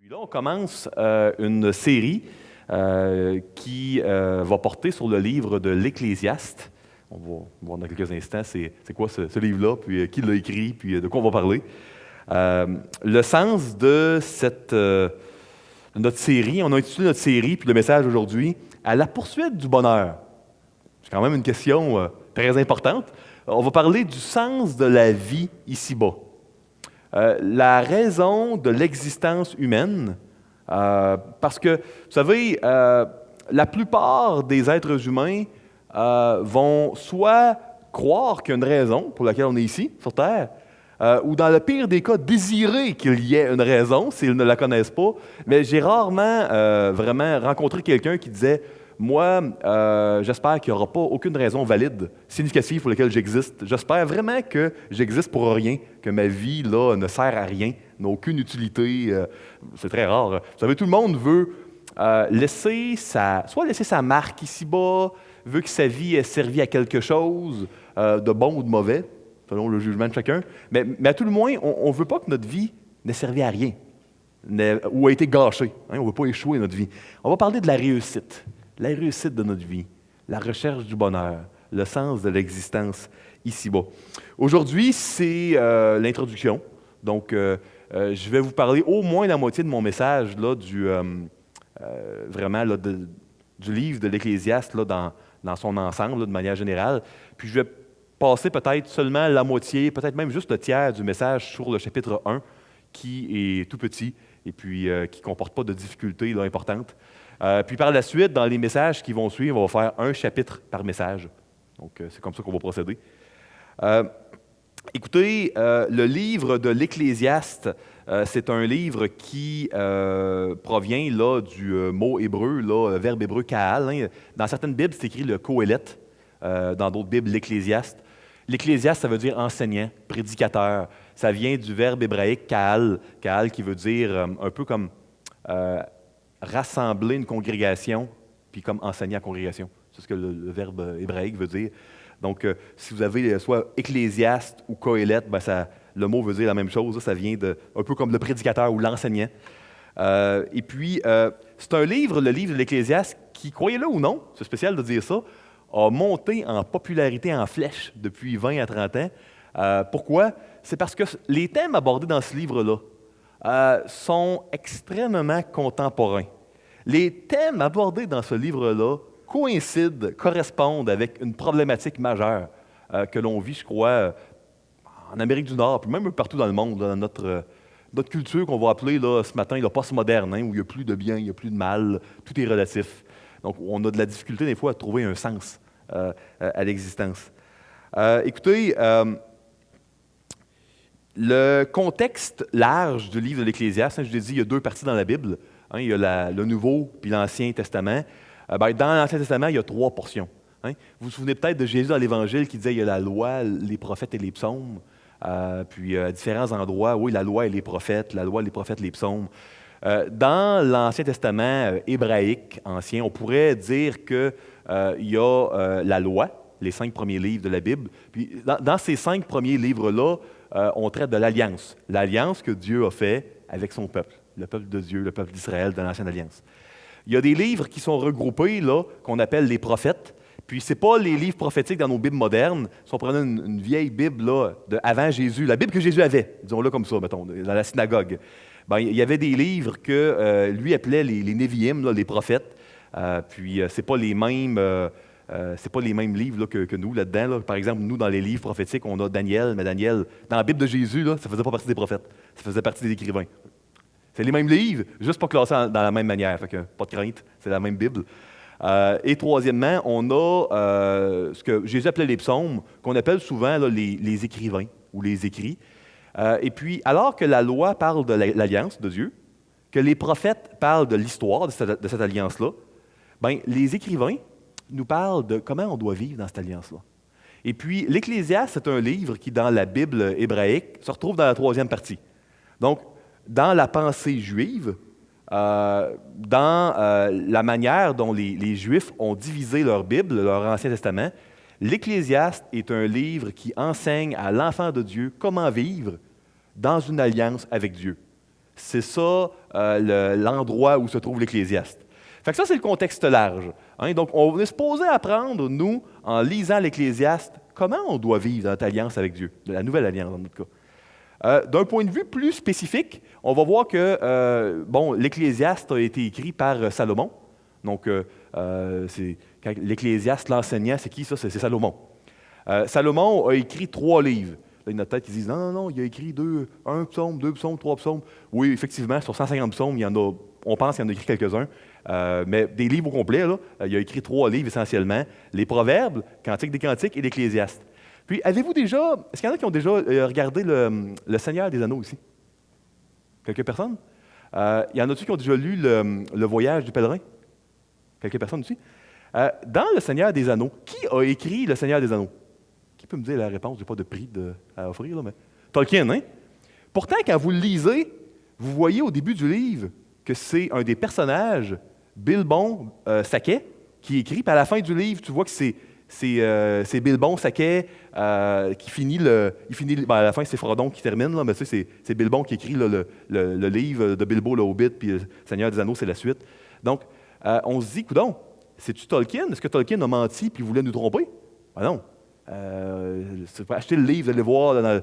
Puis là, on commence une série qui va porter sur le livre de l'Ecclésiaste. On va voir dans quelques instants c'est quoi ce livre-là, puis qui l'a écrit, puis de quoi on va parler. Le sens de notre série, on a intitulé notre série, puis le message aujourd'hui, à la poursuite du bonheur. C'est quand même une question très importante. On va parler du sens de la vie ici-bas. La raison de l'existence humaine, parce que, vous savez, la plupart des êtres humains vont soit croire qu'il y a une raison pour laquelle on est ici, sur Terre, ou dans le pire des cas, désirer qu'il y ait une raison s'ils ne la connaissent pas. Mais j'ai rarement vraiment rencontré quelqu'un qui disait « Moi, j'espère qu'il n'y aura pas aucune raison valide, significative pour laquelle j'existe. J'espère vraiment que j'existe pour rien, que ma vie là, ne sert à rien, n'a aucune utilité. C'est très rare. Vous savez, tout le monde veut laisser sa marque ici-bas, veut que sa vie ait servi à quelque chose de bon ou de mauvais, selon le jugement de chacun. Mais à tout le moins, on ne veut pas que notre vie n'ait servi à rien ou a été gâchée. On ne veut pas échouer notre vie. On va parler de la réussite de notre vie, la recherche du bonheur, le sens de l'existence ici-bas. Aujourd'hui, c'est l'introduction. Donc, je vais vous parler au moins la moitié de mon message là, du livre de l'Ecclésiaste là, dans son ensemble, là, de manière générale. Puis je vais passer peut-être seulement la moitié, peut-être même juste le tiers du message sur le chapitre 1, qui est tout petit et puis qui ne comporte pas de difficultés là, importantes. Puis par la suite, dans les messages qui vont suivre, on va faire un chapitre par message. Donc, c'est comme ça qu'on va procéder. Écoutez, le livre de l'Ecclésiaste, c'est un livre qui provient là, du mot hébreu, le verbe hébreu kahal. Hein. Dans certaines Bibles, c'est écrit le Kohelet. Dans d'autres Bibles, l'Ecclésiaste. L'Ecclésiaste, ça veut dire enseignant, prédicateur. Ça vient du verbe hébraïque kahal, kahal qui veut dire un peu comme rassembler une congrégation, puis comme enseigner à la congrégation. C'est ce que le verbe hébraïque veut dire. Donc, si vous avez soit ecclésiaste ou Kohelet, le mot veut dire la même chose. Ça vient un peu comme le prédicateur ou l'enseignant. Et puis, c'est un livre, le livre de l'Ecclésiaste, qui, croyez-le ou non, c'est spécial de dire ça, a monté en popularité en flèche depuis 20 à 30 ans. Pourquoi? C'est parce que les thèmes abordés dans ce livre-là sont extrêmement contemporains. Les thèmes abordés dans ce livre-là correspondent avec une problématique majeure que l'on vit, je crois, en Amérique du Nord, puis même partout dans le monde, là, dans notre culture qu'on va appeler là, ce matin le post-moderne, hein, où il n'y a plus de bien, il n'y a plus de mal, tout est relatif. Donc, on a de la difficulté des fois à trouver un sens à l'existence. Écoutez, le contexte large du livre de l'Ecclésiaste, hein, je vous ai dit, il y a deux parties dans la Bible. Hein, il y a le Nouveau puis l'Ancien Testament. Dans l'Ancien Testament, il y a 3 portions. Hein. Vous vous souvenez peut-être de Jésus dans l'Évangile qui disait il y a la loi, les prophètes et les psaumes. Puis à différents endroits, oui, la loi et les prophètes, les psaumes. Dans l'Ancien Testament hébraïque ancien, on pourrait dire qu'il y a la loi, les 5 premiers livres de la Bible. Puis dans ces 5 premiers livres-là, on traite de l'alliance que Dieu a fait avec son peuple, le peuple de Dieu, le peuple d'Israël de l'Ancienne Alliance. Il y a des livres qui sont regroupés, là, qu'on appelle les prophètes. Puis ce n'est pas les livres prophétiques dans nos Bibles modernes. Si on prenait une vieille Bible là, avant Jésus, la Bible que Jésus avait, disons-le comme ça, mettons, dans la synagogue, il y avait des livres que lui appelait les Néviim, là, les prophètes. Puis c'est pas les mêmes livres là, que nous là-dedans. Là. Par exemple, nous, dans les livres prophétiques, on a Daniel, mais Daniel, dans la Bible de Jésus, là, ça ne faisait pas partie des prophètes, ça faisait partie des écrivains. C'est les mêmes livres, juste pas classés dans la même manière. Fait que, pas de crainte, c'est la même Bible. Et troisièmement, on a ce que Jésus appelait les psaumes, qu'on appelle souvent là, les écrivains ou les écrits. Et puis, alors que la loi parle de l'alliance de Dieu, que les prophètes parlent de l'histoire de cette alliance-là, les écrivains nous parlent de comment on doit vivre dans cette alliance-là. Et puis, l'Ecclésiaste, c'est un livre qui, dans la Bible hébraïque, se retrouve dans la 3e partie. Donc, dans la pensée juive, dans la manière dont les Juifs ont divisé leur Bible, leur Ancien Testament, l'Ecclésiaste est un livre qui enseigne à l'enfant de Dieu comment vivre dans une alliance avec Dieu. C'est ça l'endroit où se trouve l'Ecclésiaste. Fait que ça, c'est le contexte large. Hein. Donc, on est supposé apprendre, nous, en lisant l'Ecclésiaste, comment on doit vivre dans notre alliance avec Dieu, de la nouvelle alliance dans notre cas. D'un point de vue plus spécifique, on va voir que l'Ecclésiaste a été écrit par Salomon. Donc, l'Ecclésiaste, l'enseignant, c'est qui ça? C'est Salomon. Salomon a écrit 3 livres. Là, il y en a peut-être qui disent non, il a écrit 1 psaume, 2 psaumes, 3 psaumes. Oui, effectivement, sur 150 psaumes, on pense qu'il en a écrit quelques-uns. Mais des livres au complet, là, il a écrit 3 livres essentiellement, les Proverbes, Cantique des Cantiques et l'Ecclésiaste. Puis, est-ce qu'il y en a qui ont déjà regardé le Seigneur des Anneaux ici? Quelques personnes? Il y en a-tu qui ont déjà lu le Voyage du pèlerin? Quelques personnes aussi? Dans le Seigneur des Anneaux, qui a écrit le Seigneur des Anneaux? Qui peut me dire la réponse? Je n'ai pas de prix à offrir, là, mais Tolkien, hein? Pourtant, quand vous le lisez, vous voyez au début du livre que c'est un des personnages, Bilbon Saquet, qui écrit, puis à la fin du livre, tu vois que c'est Bilbon Saquet qui finit à la fin, c'est Frodon qui termine, là, mais tu sais, c'est Bilbon qui écrit là, le livre de Bilbo le Hobbit, puis le Seigneur des Anneaux, c'est la suite. Donc, on se dit, coudonc, c'est-tu Tolkien? Est-ce que Tolkien a menti puis voulait nous tromper? Ben non. Achetez le livre, vous allez voir,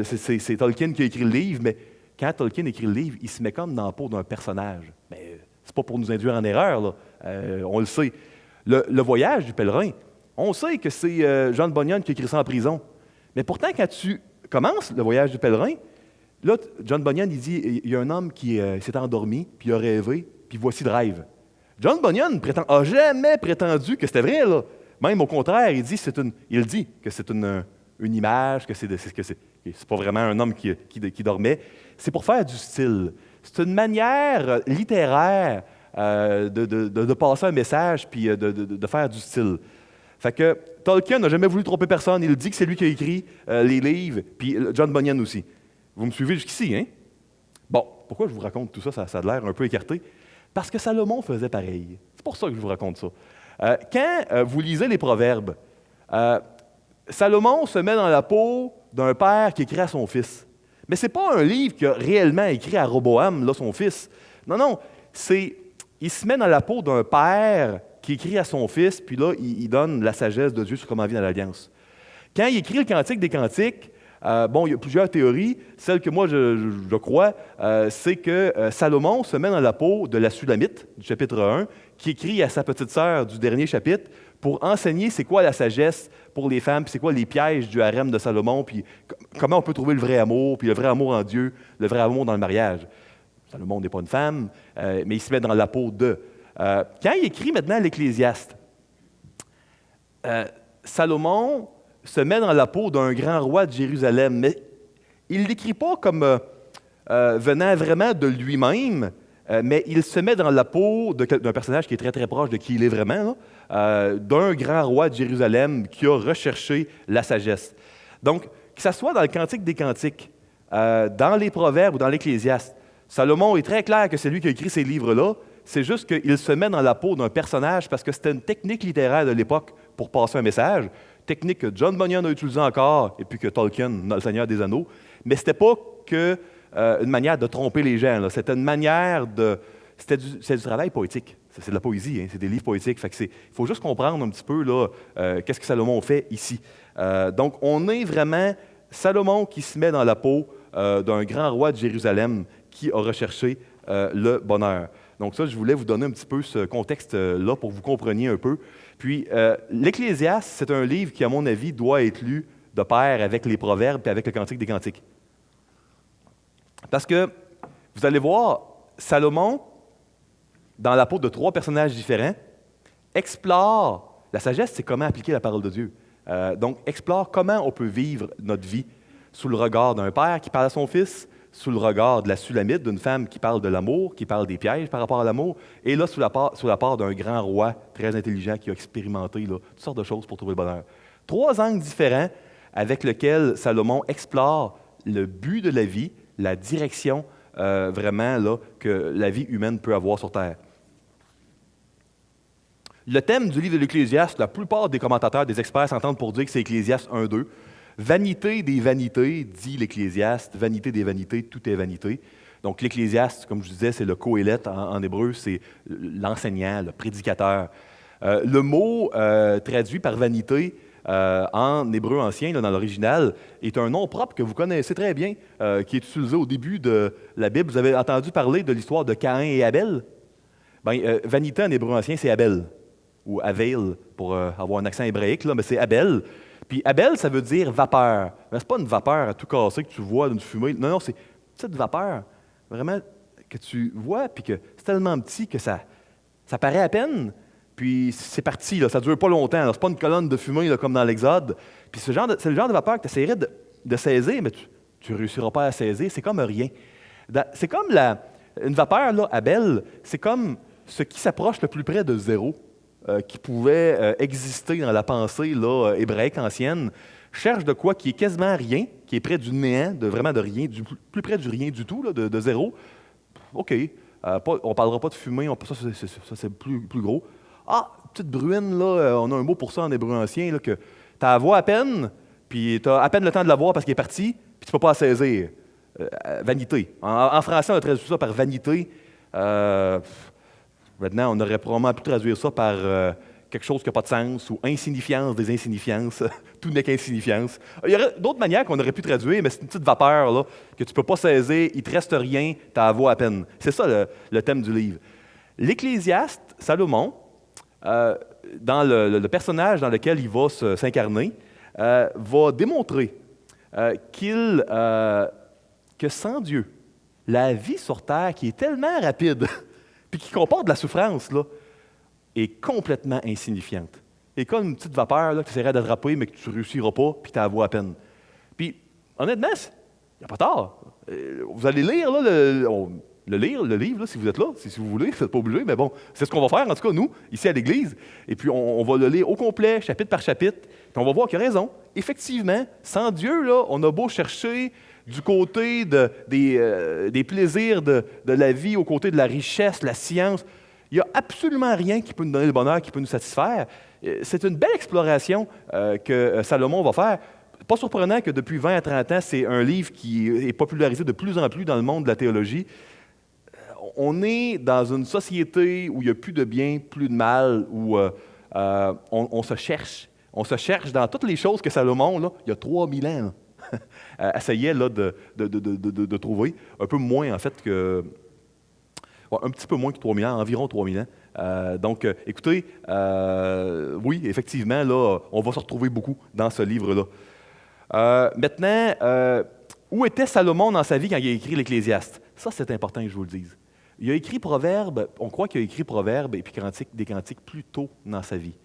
c'est Tolkien qui a écrit le livre, mais quand Tolkien écrit le livre, il se met comme dans la peau d'un personnage. Mais c'est pas pour nous induire en erreur, là. On le sait. Le Voyage du pèlerin, on sait que c'est John Bunyan qui a écrit ça en prison. Mais pourtant, quand tu commences le Voyage du pèlerin, là, John Bunyan, il dit, il y a un homme qui s'est endormi, puis il a rêvé, puis voici le rêve. John Bunyan n'a jamais prétendu que c'était vrai, là. Même au contraire, il dit que c'est une image, que c'est pas vraiment un homme qui dormait. C'est pour faire du style. C'est une manière littéraire de passer un message puis de faire du style. Fait que Tolkien n'a jamais voulu tromper personne. Il dit que c'est lui qui a écrit les livres, puis John Bunyan aussi. Vous me suivez jusqu'ici, hein? Bon, pourquoi je vous raconte tout ça? Ça a l'air un peu écarté. Parce que Salomon faisait pareil. C'est pour ça que je vous raconte ça. Quand vous lisez les Proverbes, Salomon se met dans la peau d'un père qui écrit à son fils. Mais ce n'est pas un livre qu'il a réellement écrit à Roboam, là, son fils. Non, il se met dans la peau d'un père qui écrit à son fils, puis là, il donne la sagesse de Dieu sur comment vivre dans l'Alliance. Quand il écrit le Cantique des Cantiques, il y a plusieurs théories. Celle que moi, je crois, c'est que Salomon se met dans la peau de la Sulamite, du chapitre 1, qui écrit à sa petite sœur du dernier chapitre pour enseigner c'est quoi la sagesse pour les femmes, puis c'est quoi les pièges du harem de Salomon, puis comment on peut trouver le vrai amour, puis le vrai amour en Dieu, le vrai amour dans le mariage. Salomon n'est pas une femme, mais il se met dans la peau de. Quand il écrit maintenant l'Ecclésiaste, Salomon se met dans la peau d'un grand roi de Jérusalem, mais il ne l'écrit pas comme venant vraiment de lui-même, mais il se met dans la peau d'un personnage qui est très, très proche de qui il est vraiment, d'un grand roi de Jérusalem qui a recherché la sagesse. Donc, que ce soit dans le Cantique des Cantiques, dans les Proverbes ou dans l'Ecclésiaste, Salomon est très clair que c'est lui qui a écrit ces livres-là. C'est juste qu'il se met dans la peau d'un personnage parce que c'était une technique littéraire de l'époque pour passer un message, technique que John Bunyan a utilisée encore et puis que Tolkien dans Le Seigneur des Anneaux. Mais ce n'était pas une manière de tromper les gens. Là. C'était une manière de... C'était du travail poétique. C'est de la poésie, hein? C'est des livres poétiques. Il faut juste comprendre un petit peu là, qu'est-ce que Salomon fait ici. Donc, on est vraiment Salomon qui se met dans la peau d'un grand roi de Jérusalem qui a recherché le bonheur. Donc ça, je voulais vous donner un petit peu ce contexte-là pour que vous compreniez un peu. Puis, l'Ecclésiaste, c'est un livre qui, à mon avis, doit être lu de pair avec les Proverbes et avec le Cantique des Cantiques. Parce que, vous allez voir, Salomon, dans la peau de 3 personnages différents, explore, la sagesse, c'est comment appliquer la parole de Dieu. Donc, explore comment on peut vivre notre vie sous le regard d'un père qui parle à son fils, sous le regard de la Sulamite, d'une femme qui parle de l'amour, qui parle des pièges par rapport à l'amour, et là, sous la part d'un grand roi très intelligent qui a expérimenté là, toutes sortes de choses pour trouver le bonheur. 3 angles différents avec lesquels Salomon explore le but de la vie, la direction vraiment là, que la vie humaine peut avoir sur Terre. Le thème du livre de l'Ecclésiaste, la plupart des commentateurs, des experts s'entendent pour dire que c'est Ecclésiaste 1-2. Vanité des vanités, dit l'Ecclésiaste, vanité des vanités, tout est vanité. Donc, l'Ecclésiaste, comme je disais, c'est le Qohélet en hébreu, c'est l'enseignant, le prédicateur. Le mot traduit par vanité en hébreu ancien, là, dans l'original, est un nom propre que vous connaissez très bien, qui est utilisé au début de la Bible. Vous avez entendu parler de l'histoire de Caïn et Abel? Bien, vanité en hébreu ancien, c'est Abel, ou Avail, pour avoir un accent hébraïque, là, mais c'est Abel. Puis Abel, ça veut dire vapeur. Mais ce n'est pas une vapeur à tout casser que tu vois d'une fumée. Non, non, c'est une petite vapeur, vraiment, que tu vois, puis que c'est tellement petit que ça paraît à peine, puis c'est parti, là, ça ne dure pas longtemps. Ce n'est pas une colonne de fumée là, comme dans l'Exode. Puis c'est le genre de vapeur que tu essaierais de saisir, mais tu ne réussiras pas à saisir. C'est comme rien. C'est comme une vapeur, là, Abel, c'est comme ce qui s'approche le plus près de zéro qui pouvait exister dans la pensée là, hébraïque ancienne. Cherche de quoi qui est quasiment rien, qui est près du néant, vraiment de rien, plus près du rien du tout, là, de zéro. OK. On ne parlera pas de fumée, ça c'est plus gros. Ah, petite bruine, là, on a un mot pour ça en hébreu ancien, là, que tu la vois à peine, puis tu as à peine le temps de la voir parce qu'elle est partie, puis tu ne peux pas la saisir. Vanité. En français, on a traduit ça par vanité. Maintenant, on aurait probablement pu traduire ça par quelque chose qui n'a pas de sens, ou insignifiance des insignifiances. Tout n'est qu'insignifiance. Il y aurait d'autres manières qu'on aurait pu traduire, mais c'est une petite vapeur là, que tu ne peux pas saisir, il ne te reste rien, tu la vois à peine. C'est ça le thème du livre. L'Ecclésiaste, Salomon, dans le personnage dans lequel il va s'incarner, va démontrer que sans Dieu, la vie sur Terre, qui est tellement rapide, puis qui comporte de la souffrance, là, est complètement insignifiante. Et comme une petite vapeur là, que tu essaierais d'attraper, mais que tu ne réussiras pas, puis tu la vois à peine. Puis, honnêtement, il n'y a pas tard. Vous allez lire là, le livre, là, si vous êtes là, si vous voulez, vous n'êtes pas obligé, mais bon, c'est ce qu'on va faire, en tout cas, nous, ici à l'Église. Et puis, on va le lire au complet, chapitre par chapitre, puis on va voir qu'il a raison. Effectivement, sans Dieu, là, on a beau chercher du côté des plaisirs de la vie, au côté de la richesse, la science, il n'y a absolument rien qui peut nous donner le bonheur, qui peut nous satisfaire. C'est une belle exploration que Salomon va faire. Pas surprenant que depuis 20 à 30 ans, c'est un livre qui est popularisé de plus en plus dans le monde de la théologie. On est dans une société où il n'y a plus de bien, plus de mal, où on se cherche. On se cherche dans toutes les choses que Salomon, là, il y a 3000 ans, essayait là, de trouver. Un peu moins, en fait, que... un petit peu moins que 3000 ans, environ 3000 ans. Donc, écoutez, oui, effectivement, là, on va se retrouver beaucoup dans ce livre-là. Maintenant, où était Salomon dans sa vie quand il a écrit l'Ecclésiaste? Ça, c'est important que je vous le dise. Il a écrit Proverbes, on croit qu'il a écrit Proverbes et puis des Cantiques plus tôt dans sa vie.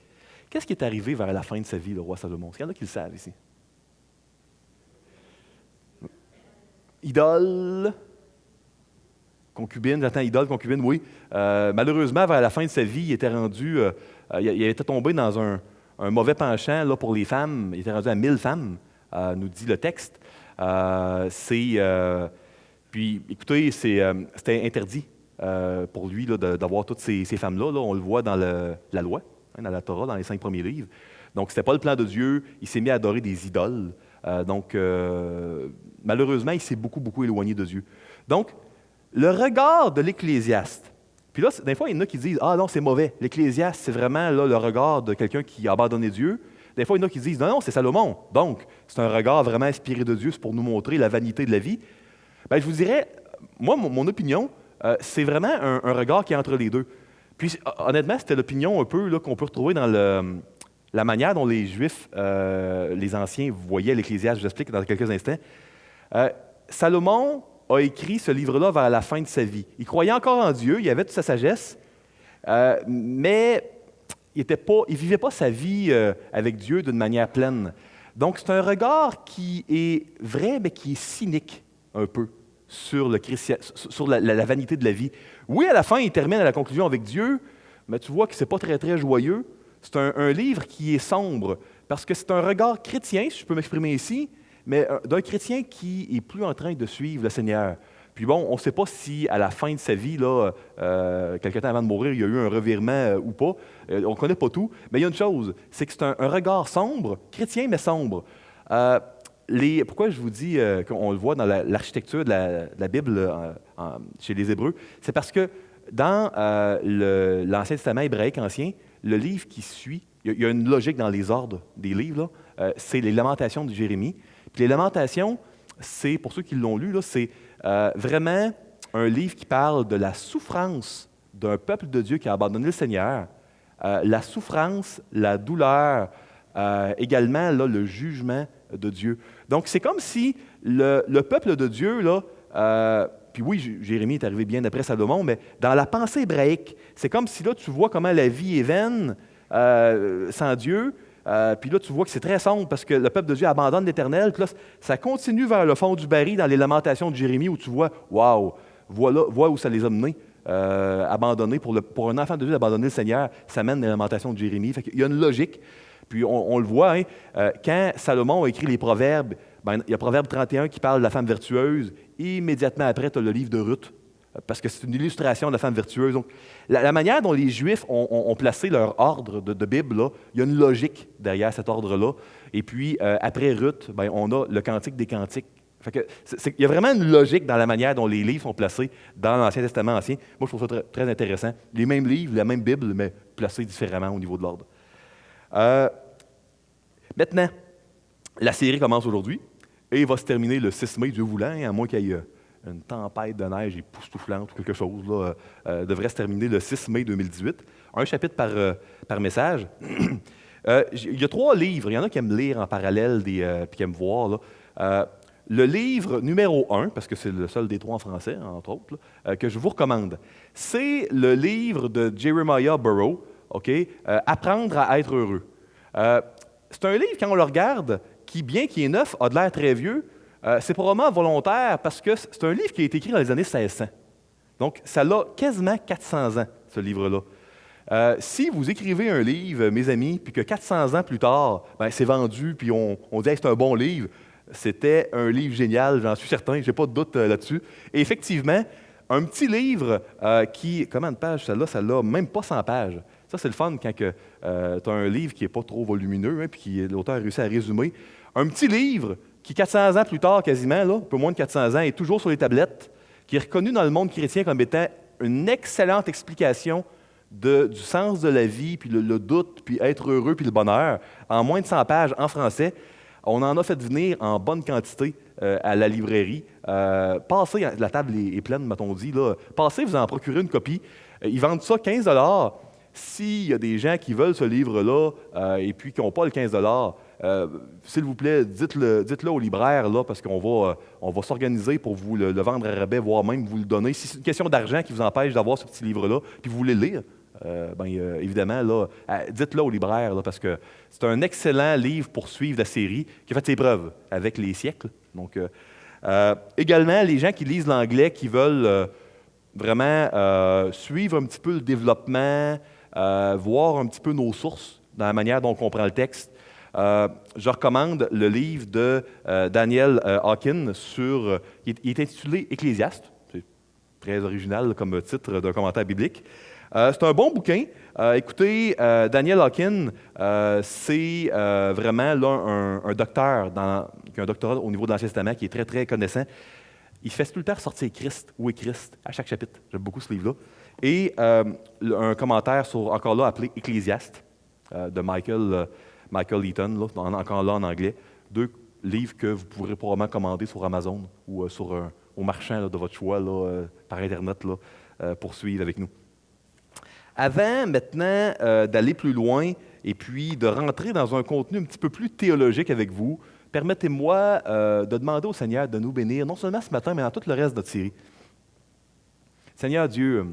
Qu'est-ce qui est arrivé vers la fin de sa vie, le roi Salomon? Est-ce qu'il y en a qui le savent ici? Idole, concubine, j'entends idole, concubine, oui. Malheureusement, vers la fin de sa vie, il était rendu, il était tombé dans un mauvais penchant là, pour les femmes. Il était rendu à 1000 femmes, nous dit le texte. Puis, écoutez, c'était interdit pour lui là, d'avoir toutes ces femmes-là. Là. On le voit dans la loi, hein, dans la Torah, dans les 5 premiers livres. Donc, ce n'était pas le plan de Dieu. Il s'est mis à adorer des idoles. Malheureusement, il s'est beaucoup, beaucoup éloigné de Dieu. Donc, le regard de l'Ecclésiaste. Puis là, des fois, il y en a qui disent « Ah non, c'est mauvais. L'Ecclésiaste, c'est vraiment là, le regard de quelqu'un qui a abandonné Dieu. » Des fois, il y en a qui disent « Non, non, c'est Salomon. Donc, c'est un regard vraiment inspiré de Dieu, c'est pour nous montrer la vanité de la vie. » Bien, je vous dirais, moi, mon opinion, c'est vraiment un regard qui est entre les deux. Puis, honnêtement, c'était l'opinion un peu là, qu'on peut retrouver dans la manière dont les Juifs, les anciens, voyaient l'Ecclésiaste. Je vous explique dans quelques instants. Salomon a écrit ce livre-là vers la fin de sa vie. Il croyait encore en Dieu, il avait toute sa sagesse, mais il ne vivait pas sa vie avec Dieu d'une manière pleine. Donc, c'est un regard qui est vrai, mais qui est cynique un peu sur la vanité de la vie. Oui, à la fin, il termine à la conclusion avec Dieu, mais tu vois que ce n'est pas très, très joyeux. C'est un livre qui est sombre, parce que c'est un regard chrétien, si je peux m'exprimer ici, mais d'un chrétien qui est plus en train de suivre le Seigneur. Puis bon, on ne sait pas si à la fin de sa vie, là, quelque temps avant de mourir, il y a eu un revirement ou pas. On ne connaît pas tout. Mais il y a une chose, c'est que c'est un regard sombre, chrétien mais sombre. Pourquoi je vous dis qu'on le voit dans l'architecture de la Bible chez les Hébreux, c'est parce que dans l'Ancien Testament hébraïque ancien, le livre qui suit, il y a une logique dans les ordres des livres, là, c'est les Lamentations de Jérémie. Puis les Lamentations, c'est, pour ceux qui l'ont lu, là, c'est vraiment un livre qui parle de la souffrance d'un peuple de Dieu qui a abandonné le Seigneur, la souffrance, la douleur, également là, le jugement de Dieu. Donc, c'est comme si le peuple de Dieu, là, puis oui, Jérémie est arrivé bien après Salomon, mais dans la pensée hébraïque, c'est comme si là, tu vois comment la vie est vaine sans Dieu, puis là, tu vois que c'est très sombre parce que le peuple de Dieu abandonne l'Éternel, puis là, ça continue vers le fond du baril dans les Lamentations de Jérémie où tu vois, waouh, vois où ça les a menés. Abandonner pour un enfant de Dieu d'abandonner le Seigneur, ça mène les Lamentations de Jérémie. Fait qu'il y a une logique. Puis on le voit, hein, quand Salomon a écrit les Proverbes, ben, il y a Proverbe 31 qui parle de la femme vertueuse. Immédiatement après, tu as le livre de Ruth, parce que c'est une illustration de la femme vertueuse. Donc, la manière dont les Juifs ont placé leur ordre de Bible, là, il y a une logique derrière cet ordre-là. Et puis, après Ruth, ben, on a le Cantique des Cantiques. Fait que il y a vraiment une logique dans la manière dont les livres sont placés dans l'Ancien Testament ancien. Moi, je trouve ça très, très intéressant. Les mêmes livres, la même Bible, mais placés différemment au niveau de l'ordre. Maintenant, la série commence aujourd'hui et va se terminer le 6 mai, Dieu voulant, à moins qu'il y ait une tempête de neige époustouflante ou quelque chose, là, devrait se terminer le 6 mai 2018. Un chapitre par message. Il y a 3 livres. Il y en a qui aiment lire en parallèle puis qui aiment voir, là. Le livre numéro 1, parce que c'est le seul des 3 en français, entre autres, là, que je vous recommande, c'est le livre de Jeremiah Burroughs, OK? Apprendre à être heureux. C'est un livre, quand on le regarde, qui, bien qu'il est neuf, a de l'air très vieux. C'est probablement volontaire parce que c'est un livre qui a été écrit dans les années 1600. Donc, ça a quasiment 400 ans, ce livre-là. Si vous écrivez un livre, mes amis, puis que 400 ans plus tard, ben, c'est vendu, puis on dit hey, c'est un bon livre, c'était un livre génial, j'en suis certain, je n'ai pas de doute là-dessus. Et effectivement, un petit livre qui, combien de pages celle-là? Celle-là, même pas 100 pages. Ça, c'est le fun quand tu as un livre qui n'est pas trop volumineux, hein, puis que l'auteur a réussi à résumer. Un petit livre qui, 400 ans plus tard, quasiment, là, un peu moins de 400 ans, est toujours sur les tablettes, qui est reconnu dans le monde chrétien comme étant une excellente explication du sens de la vie, puis le doute, puis être heureux, puis le bonheur, en moins de 100 pages en français. On en a fait venir en bonne quantité à la librairie. Passez, la table est pleine, m'a-t-on dit. Là. Passez, vous en procurez une copie. Ils vendent ça 15 $. S'il y a des gens qui veulent ce livre-là et puis qui n'ont pas le 15 $, s'il vous plaît, dites-le au libraire, là, parce qu'on va s'organiser pour vous le vendre à rabais, voire même vous le donner. Si c'est une question d'argent qui vous empêche d'avoir ce petit livre-là, puis vous voulez le lire, évidemment, là, dites-le au libraire, là, parce que c'est un excellent livre pour suivre la série qui a fait ses preuves avec les siècles. Donc, également, les gens qui lisent l'anglais, qui veulent vraiment suivre un petit peu le développement, voir un petit peu nos sources dans la manière dont on comprend le texte, je recommande le livre de Daniel Hawkins il est intitulé Ecclésiaste. C'est très original comme titre d'un commentaire biblique. C'est un bon bouquin. Écoutez, Daniel Hawkins, c'est vraiment là, un docteur qui a un doctorat au niveau de l'Ancien Testament qui est très, très connaissant. Il fait tout le temps ressortir Christ. Où est Christ? À chaque chapitre. J'aime beaucoup ce livre-là. Et un commentaire encore là appelé Ecclésiaste de Michael Eaton, là, encore là en anglais. 2 livres que vous pourrez probablement commander sur Amazon ou au marchand là, de votre choix là, par Internet là, pour suivre avec nous. Avant, maintenant, d'aller plus loin et puis de rentrer dans un contenu un petit peu plus théologique avec vous, permettez-moi de demander au Seigneur de nous bénir, non seulement ce matin, mais dans tout le reste de notre série. Seigneur Dieu,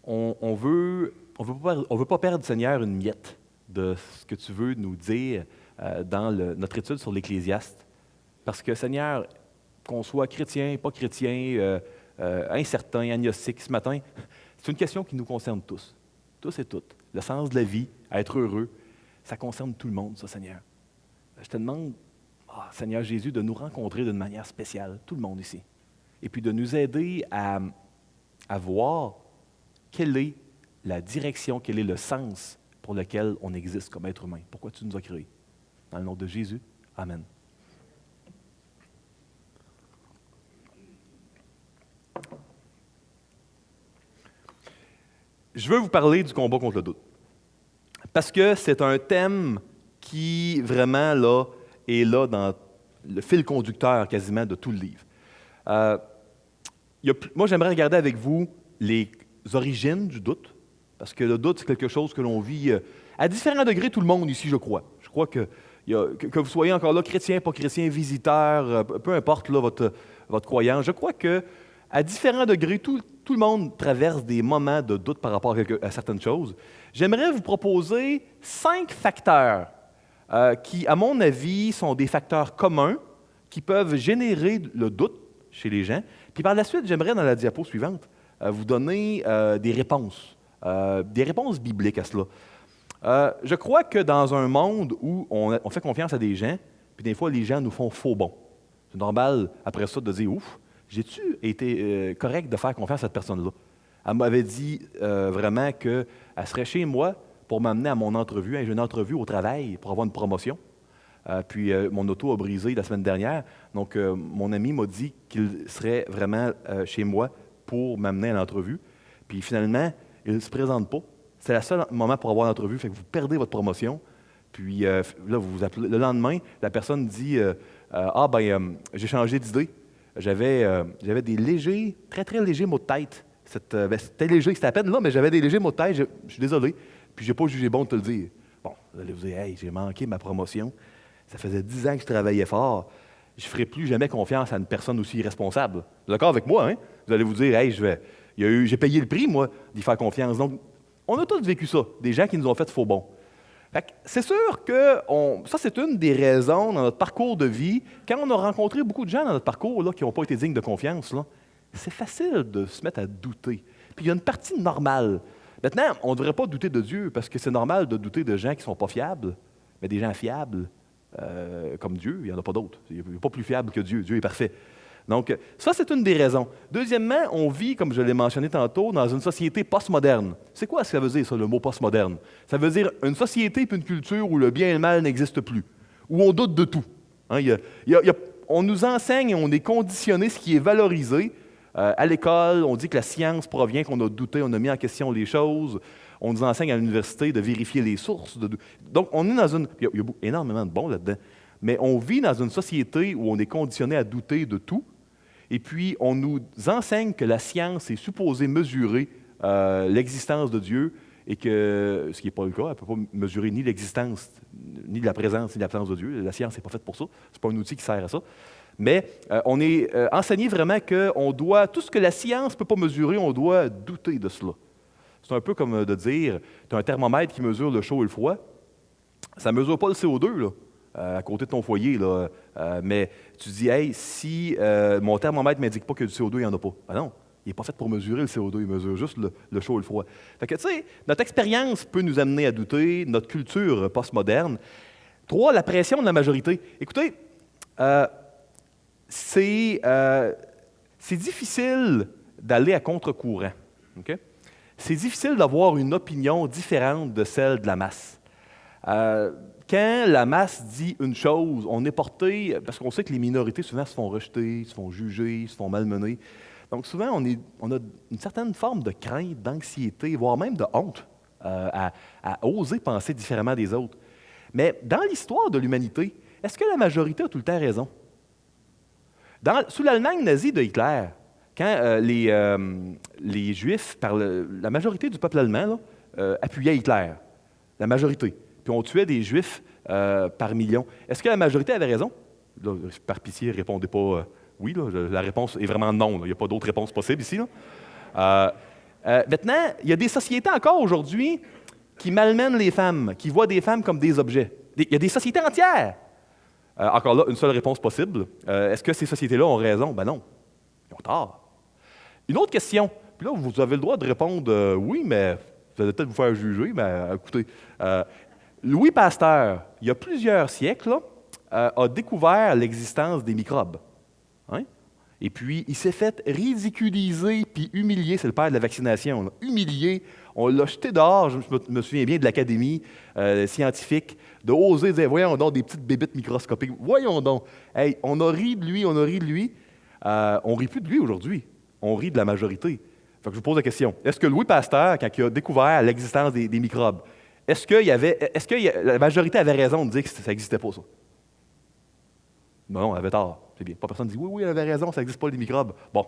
on veut pas perdre, Seigneur, une miette de ce que tu veux nous dire dans notre étude sur l'Ecclésiaste. Parce que, Seigneur, qu'on soit chrétien, pas chrétien, incertain, agnostique, ce matin, c'est une question qui nous concerne tous et toutes. Le sens de la vie, être heureux, ça concerne tout le monde, ça, Seigneur. Je te demande, Seigneur Jésus, de nous rencontrer d'une manière spéciale, tout le monde ici, et puis de nous aider à voir quelle est la direction, quel est le sens pour lequel on existe comme être humain. Pourquoi tu nous as créés. Dans le nom de Jésus, Amen. je veux vous parler du combat contre le doute. Parce que c'est un thème qui, vraiment, là, est là dans le fil conducteur quasiment de tout le livre. Moi, j'aimerais regarder avec vous les origines du doute, parce que le doute, c'est quelque chose que l'on vit à différents degrés, tout le monde ici, je crois. Je crois que vous soyez encore là, chrétien, pas chrétien, visiteur, peu importe là, votre croyance, je crois que à différents degrés, tout le monde traverse des moments de doute par rapport à certaines choses. J'aimerais vous proposer 5 facteurs qui, à mon avis, sont des facteurs communs qui peuvent générer le doute chez les gens. Puis par la suite, j'aimerais, dans la diapo suivante, vous donner des réponses bibliques à cela. Je crois que dans un monde où on fait confiance à des gens, puis des fois, les gens nous font faux bons. C'est normal, après ça, de dire « Ouf, j'ai-tu été correct de faire confiance à cette personne-là? » Elle m'avait dit vraiment qu'elle serait chez moi pour m'amener à mon entrevue. J'ai une entrevue au travail pour avoir une promotion. Puis mon auto a brisé la semaine dernière. Donc, mon ami m'a dit qu'il serait vraiment chez moi pour m'amener à l'entrevue. Puis finalement, il ne se présente pas. C'est le seul moment pour avoir l'entrevue, fait que vous perdez votre promotion. Puis là, vous vous appelez. Le lendemain, la personne dit j'ai changé d'idée. J'avais des légers, très, très légers maux de tête. C'était léger, c'était à peine là, mais j'avais des légers maux de tête. Je suis désolé. Puis je n'ai pas jugé bon de te le dire. Bon, vous allez vous dire, hey, j'ai manqué ma promotion. Ça faisait 10 ans que je travaillais fort. Je ne ferai plus jamais confiance à une personne aussi irresponsable. Vous êtes d'accord avec moi, hein? Vous allez vous dire, hey, j'ai payé le prix, moi, d'y faire confiance. Donc, on a tous vécu ça, des gens qui nous ont fait faux bons. C'est sûr que ça, c'est une des raisons dans notre parcours de vie. Quand on a rencontré beaucoup de gens dans notre parcours là, qui n'ont pas été dignes de confiance, là, c'est facile de se mettre à douter. Puis il y a une partie normale. Maintenant, on ne devrait pas douter de Dieu, parce que c'est normal de douter de gens qui ne sont pas fiables, mais des gens fiables, comme Dieu, il n'y en a pas d'autres. Il n'y a pas plus fiable que Dieu. Dieu est parfait. Donc, ça, c'est une des raisons. Deuxièmement, on vit, comme je l'ai mentionné tantôt, dans une société postmoderne. C'est quoi ce que ça veut dire, ça, le mot postmoderne? Ça veut dire une société et une culture où le bien et le mal n'existent plus, où on doute de tout. Hein, on nous enseigne et on est conditionné ce qui est valorisé. À l'école, on dit que la science provient qu'on a douté, on a mis en question les choses. On nous enseigne à l'université de vérifier les sources. Donc, on est dans une... Il y a énormément de bon là-dedans. Mais on vit dans une société où on est conditionné à douter de tout. Et puis, on nous enseigne que la science est supposée mesurer l'existence de Dieu et que, ce qui n'est pas le cas, elle ne peut pas mesurer ni l'existence, ni la présence, ni l'absence de Dieu. La science n'est pas faite pour ça. Ce n'est pas un outil qui sert à ça. Mais on est enseigné vraiment qu'on doit, tout ce que la science ne peut pas mesurer, on doit douter de cela. C'est un peu comme de dire, tu as un thermomètre qui mesure le chaud et le froid. Ça ne mesure pas le CO2, là, à côté de ton foyer, là. Mais tu dis, hey, si mon thermomètre ne m'indique pas que du CO2, il n'y en a pas. Ben non, il n'est pas fait pour mesurer le CO2, il mesure juste le chaud et le froid. Fait que, tu sais, notre expérience peut nous amener à douter, notre culture postmoderne. 3, la pression de la majorité. Écoutez, c'est difficile d'aller à contre-courant. Okay? C'est difficile d'avoir une opinion différente de celle de la masse. Quand la masse dit une chose, on est porté, parce qu'on sait que les minorités souvent se font rejeter, se font juger, se font malmener. Donc souvent, on a une certaine forme de crainte, d'anxiété, voire même de honte à oser penser différemment des autres. Mais dans l'histoire de l'humanité, est-ce que la majorité a tout le temps raison? Sous l'Allemagne nazie de Hitler, quand les Juifs, la majorité du peuple allemand, là, appuyait Hitler, la majorité, puis on tuait des Juifs par millions, est-ce que la majorité avait raison? Là, par pitié, répondez pas oui. Là, la réponse est vraiment non. Il n'y a pas d'autre réponse possible ici. Là. Maintenant, il y a des sociétés encore aujourd'hui qui malmènent les femmes, qui voient des femmes comme des objets. Il y a des sociétés entières. Encore là, une seule réponse possible. Est-ce que ces sociétés-là ont raison? Ben non. Ils ont tort. Une autre question. Puis là, vous avez le droit de répondre oui, mais vous allez peut-être vous faire juger, mais écoutez. Louis Pasteur, il y a plusieurs siècles, là, a découvert l'existence des microbes. Hein? Et puis, il s'est fait ridiculiser puis humilier. C'est le père de la vaccination. Là. Humilié. On l'a jeté dehors. Je me souviens bien de l'académie scientifique, de oser dire, voyons donc, des petites bébites microscopiques. Voyons donc. Hey, on a ri de lui, on a ri de lui. On ne rit plus de lui aujourd'hui. On rit de la majorité. Fait que je vous pose la question. Est-ce que Louis Pasteur, quand il a découvert l'existence des microbes, est-ce que la majorité avait raison de dire que ça n'existait pas, ça? Non, elle avait tort. C'est bien. Pas personne ne dit oui, elle avait raison, ça n'existe pas les microbes. Bon,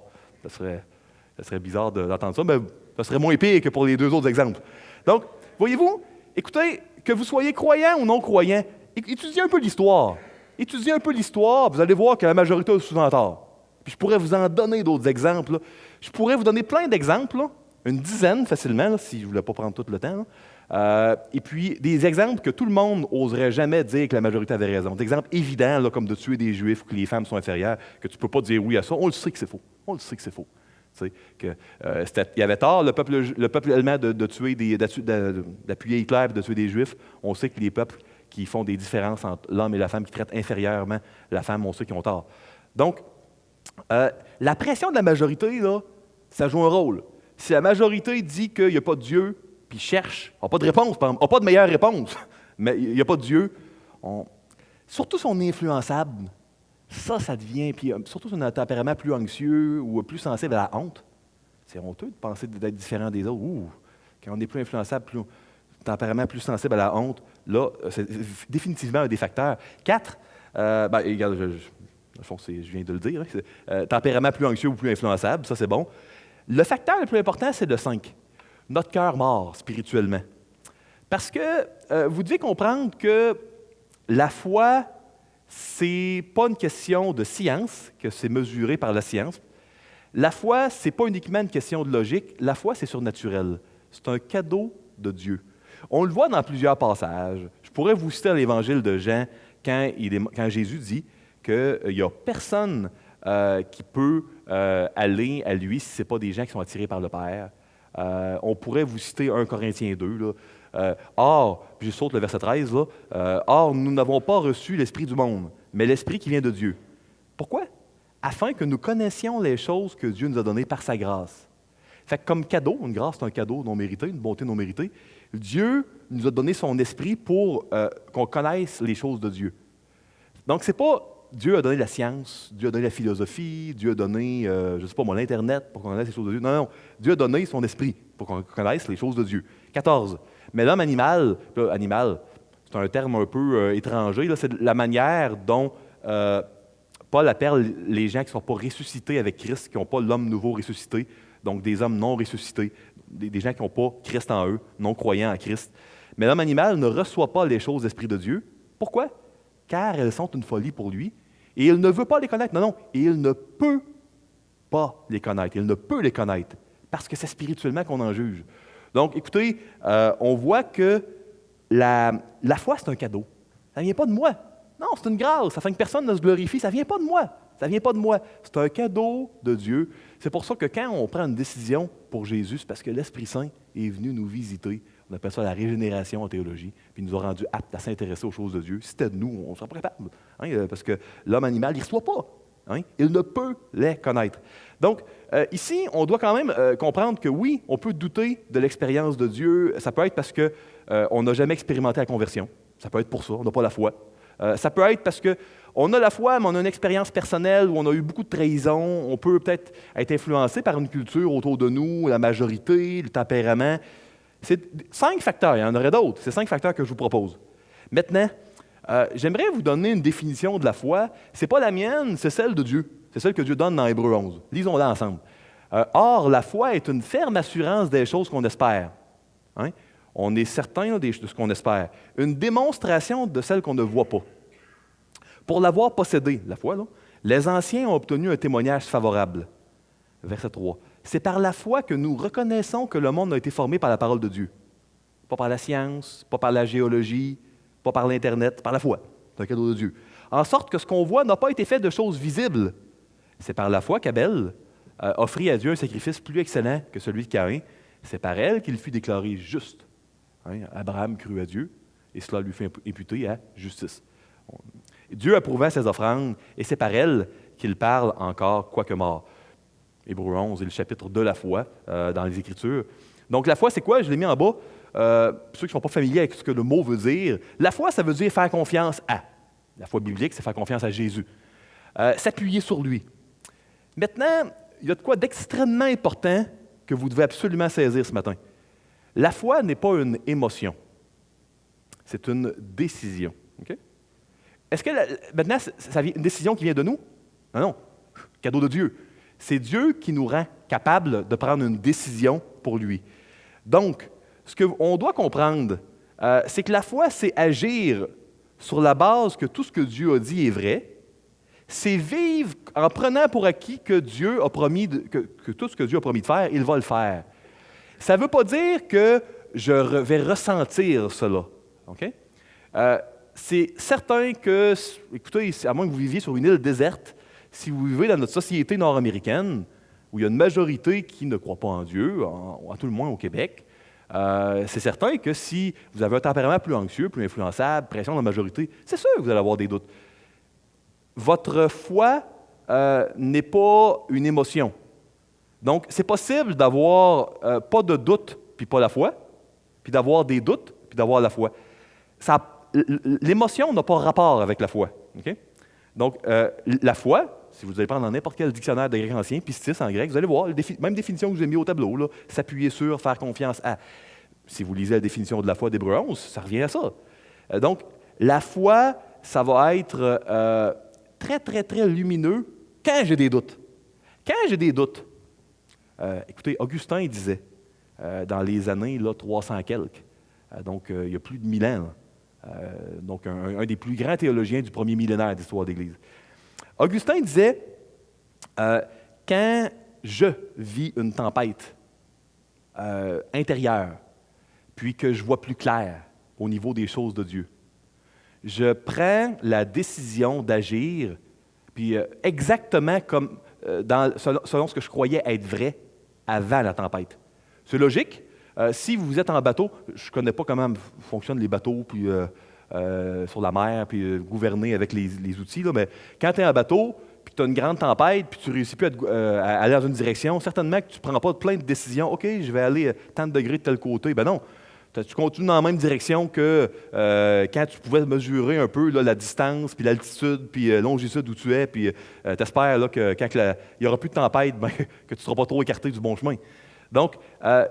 ça serait bizarre d'entendre ça, mais ça serait moins pire que pour les deux autres exemples. Donc, voyez-vous, écoutez, que vous soyez croyant ou non croyant, étudiez un peu l'histoire. Étudiez un peu l'histoire, vous allez voir que la majorité a souvent tort. Puis je pourrais vous en donner d'autres exemples. Là. Je pourrais vous donner plein d'exemples, là, une dizaine facilement, là, si je ne voulais pas prendre tout le temps. Et puis, des exemples que tout le monde n'oserait jamais dire que la majorité avait raison. Des exemples évidents, là, comme de tuer des Juifs ou que les femmes sont inférieures, que tu ne peux pas dire oui à ça. On le sait que c'est faux. On le sait que c'est faux. Il y avait tort, le peuple allemand, d'appuyer Hitler et de tuer des Juifs. On sait que les peuples qui font des différences entre l'homme et la femme, qui traitent inférieurement la femme, on sait qu'ils ont tort. Donc, la pression de la majorité, là, ça joue un rôle. Si la majorité dit qu'il n'y a pas de Dieu, puis cherche, n'a pas de réponse, n'a pas de meilleure réponse, mais il n'y a pas de Dieu, surtout si on est influençable, ça devient, puis surtout si on a un tempérament plus anxieux ou plus sensible à la honte, c'est honteux de penser d'être différent des autres. Quand on est plus influençable, tempérament plus sensible à la honte, là, c'est définitivement un des facteurs. 4, regarde, je viens de le dire, tempérament plus anxieux ou plus influençable, ça c'est bon. Le facteur le plus important, c'est le 5. Notre cœur mort spirituellement. Parce que vous devez comprendre que la foi, c'est pas une question de science, que c'est mesuré par la science. La foi, c'est pas uniquement une question de logique. La foi, c'est surnaturel. C'est un cadeau de Dieu. On le voit dans plusieurs passages. Je pourrais vous citer l'Évangile de Jean quand Jésus dit qu'il n'y a personne qui peut aller à lui si ce n'est pas des gens qui sont attirés par le Père. On pourrait vous citer 1 Corinthiens 2. Là. Or, puis je saute le verset 13, là, or, nous n'avons pas reçu l'Esprit du monde, mais l'Esprit qui vient de Dieu. Pourquoi? Afin que nous connaissions les choses que Dieu nous a données par sa grâce. Fait que comme cadeau, une grâce, c'est un cadeau non mérité, une bonté non méritée, Dieu nous a donné son esprit pour qu'on connaisse les choses de Dieu. Donc, c'est pas Dieu a donné la science, Dieu a donné la philosophie, Dieu a donné, je ne sais pas moi, l'Internet pour qu'on connaisse les choses de Dieu. Non. Dieu a donné son esprit pour qu'on connaisse les choses de Dieu. 14. Mais l'homme animal, c'est un terme un peu étranger, là, c'est la manière dont Paul appelle les gens qui ne sont pas ressuscités avec Christ, qui n'ont pas l'homme nouveau ressuscité, donc des hommes non ressuscités, des gens qui n'ont pas Christ en eux, non croyants en Christ. Mais l'homme animal ne reçoit pas les choses d'Esprit de Dieu. Pourquoi? Car elles sont une folie pour lui, et il ne veut pas les connaître. Non, il ne peut pas les connaître. Il ne peut les connaître, parce que c'est spirituellement qu'on en juge. Donc, écoutez, on voit que la foi, c'est un cadeau. Ça ne vient pas de moi. Non, c'est une grâce, afin que personne ne se glorifie. Ça ne vient pas de moi. Ça ne vient pas de moi. C'est un cadeau de Dieu. C'est pour ça que quand on prend une décision pour Jésus, c'est parce que l'Esprit Saint est venu nous visiter. On appelle ça la régénération en théologie, puis il nous a rendus aptes à s'intéresser aux choses de Dieu. Si c'était de nous, on serait pas capable. Parce que l'homme animal, il ne reçoit pas. Il ne peut les connaître. Donc, ici, on doit quand même comprendre que oui, on peut douter de l'expérience de Dieu. Ça peut être parce qu'on n'a jamais expérimenté la conversion. Ça peut être pour ça, on n'a pas la foi. Ça peut être parce qu'on a la foi, mais on a une expérience personnelle où on a eu beaucoup de trahison. On peut peut-être être influencé par une culture autour de nous, la majorité, le tempérament. C'est 5 facteurs, il y en aurait d'autres. C'est 5 facteurs que je vous propose. Maintenant, j'aimerais vous donner une définition de la foi. Ce n'est pas la mienne, c'est celle de Dieu. C'est celle que Dieu donne dans Hébreux 11. Lisons-la ensemble. Or, la foi est une ferme assurance des choses qu'on espère. On est certain de ce qu'on espère. Une démonstration de celles qu'on ne voit pas. Pour l'avoir possédée, la foi, là, les anciens ont obtenu un témoignage favorable. Verset 3. C'est par la foi que nous reconnaissons que le monde a été formé par la parole de Dieu. Pas par la science, pas par la géologie, pas par l'Internet, par la foi. C'est un cadeau de Dieu. En sorte que ce qu'on voit n'a pas été fait de choses visibles. C'est par la foi qu'Abel offrit à Dieu un sacrifice plus excellent que celui de Caïn. C'est par elle qu'il fut déclaré juste. Abraham crut à Dieu, et cela lui fait imputer à justice. Dieu approuva ses offrandes, et c'est par elle qu'il parle encore, quoique mort. Hébreux 11 est le chapitre de la foi dans les Écritures. Donc la foi, c'est quoi? Je l'ai mis en bas. Ceux qui ne sont pas familiers avec ce que le mot veut dire, la foi, ça veut dire faire confiance à. La foi biblique, c'est faire confiance à Jésus. S'appuyer sur lui. Maintenant, il y a de quoi d'extrêmement important que vous devez absolument saisir ce matin. La foi n'est pas une émotion, c'est une décision. Okay? Est-ce que maintenant, ça vient une décision qui vient de nous? Non, cadeau de Dieu. C'est Dieu qui nous rend capables de prendre une décision pour lui. Donc, ce qu'on doit comprendre, c'est que la foi, c'est agir sur la base que tout ce que Dieu a dit est vrai. C'est vivre en prenant pour acquis que Dieu a promis, que tout ce que Dieu a promis de faire, il va le faire. Ça ne veut pas dire que je vais ressentir cela. Okay? C'est certain que, écoutez, à moins que vous viviez sur une île déserte, si vous vivez dans notre société nord-américaine, où il y a une majorité qui ne croit pas en Dieu, à tout le moins au Québec, c'est certain que si vous avez un tempérament plus anxieux, plus influençable, pression de la majorité, c'est sûr que vous allez avoir des doutes. Votre foi n'est pas une émotion. Donc, c'est possible d'avoir pas de doute, puis pas la foi, puis d'avoir des doutes, puis d'avoir la foi. L'émotion n'a pas rapport avec la foi. Okay? Donc, la foi, si vous allez prendre dans n'importe quel dictionnaire de grec ancien, pistis en grec, vous allez voir, même définition que je vous ai mis au tableau, là, s'appuyer sur, faire confiance à. Si vous lisez la définition de la foi d'Hébreux 11, ça revient à ça. Donc, la foi, ça va être très, très, très lumineux quand j'ai des doutes. Quand j'ai des doutes, écoutez, Augustin disait, dans les années là, 300 quelques, donc il y a plus de 1000 ans, donc un des plus grands théologiens du premier millénaire d'histoire d'Église. Augustin disait, quand je vis une tempête intérieure, puis que je vois plus clair au niveau des choses de Dieu, je prends la décision d'agir, puis exactement comme selon ce que je croyais être vrai avant la tempête. C'est logique. Si vous êtes en bateau, je ne connais pas comment fonctionnent les bateaux puis, sur la mer, puis gouverner avec les outils, là, mais quand tu es en bateau, puis tu as une grande tempête, puis tu ne réussis plus à aller dans une direction, certainement que tu ne prends pas plein de décisions. OK, je vais aller tant de degrés de tel côté. Ben non. Tu continues dans la même direction que quand tu pouvais mesurer un peu là, la distance, puis l'altitude, puis longitude où tu es, puis tu espères que quand il n'y aura plus de tempête, ben, que tu ne seras pas trop écarté du bon chemin. Donc,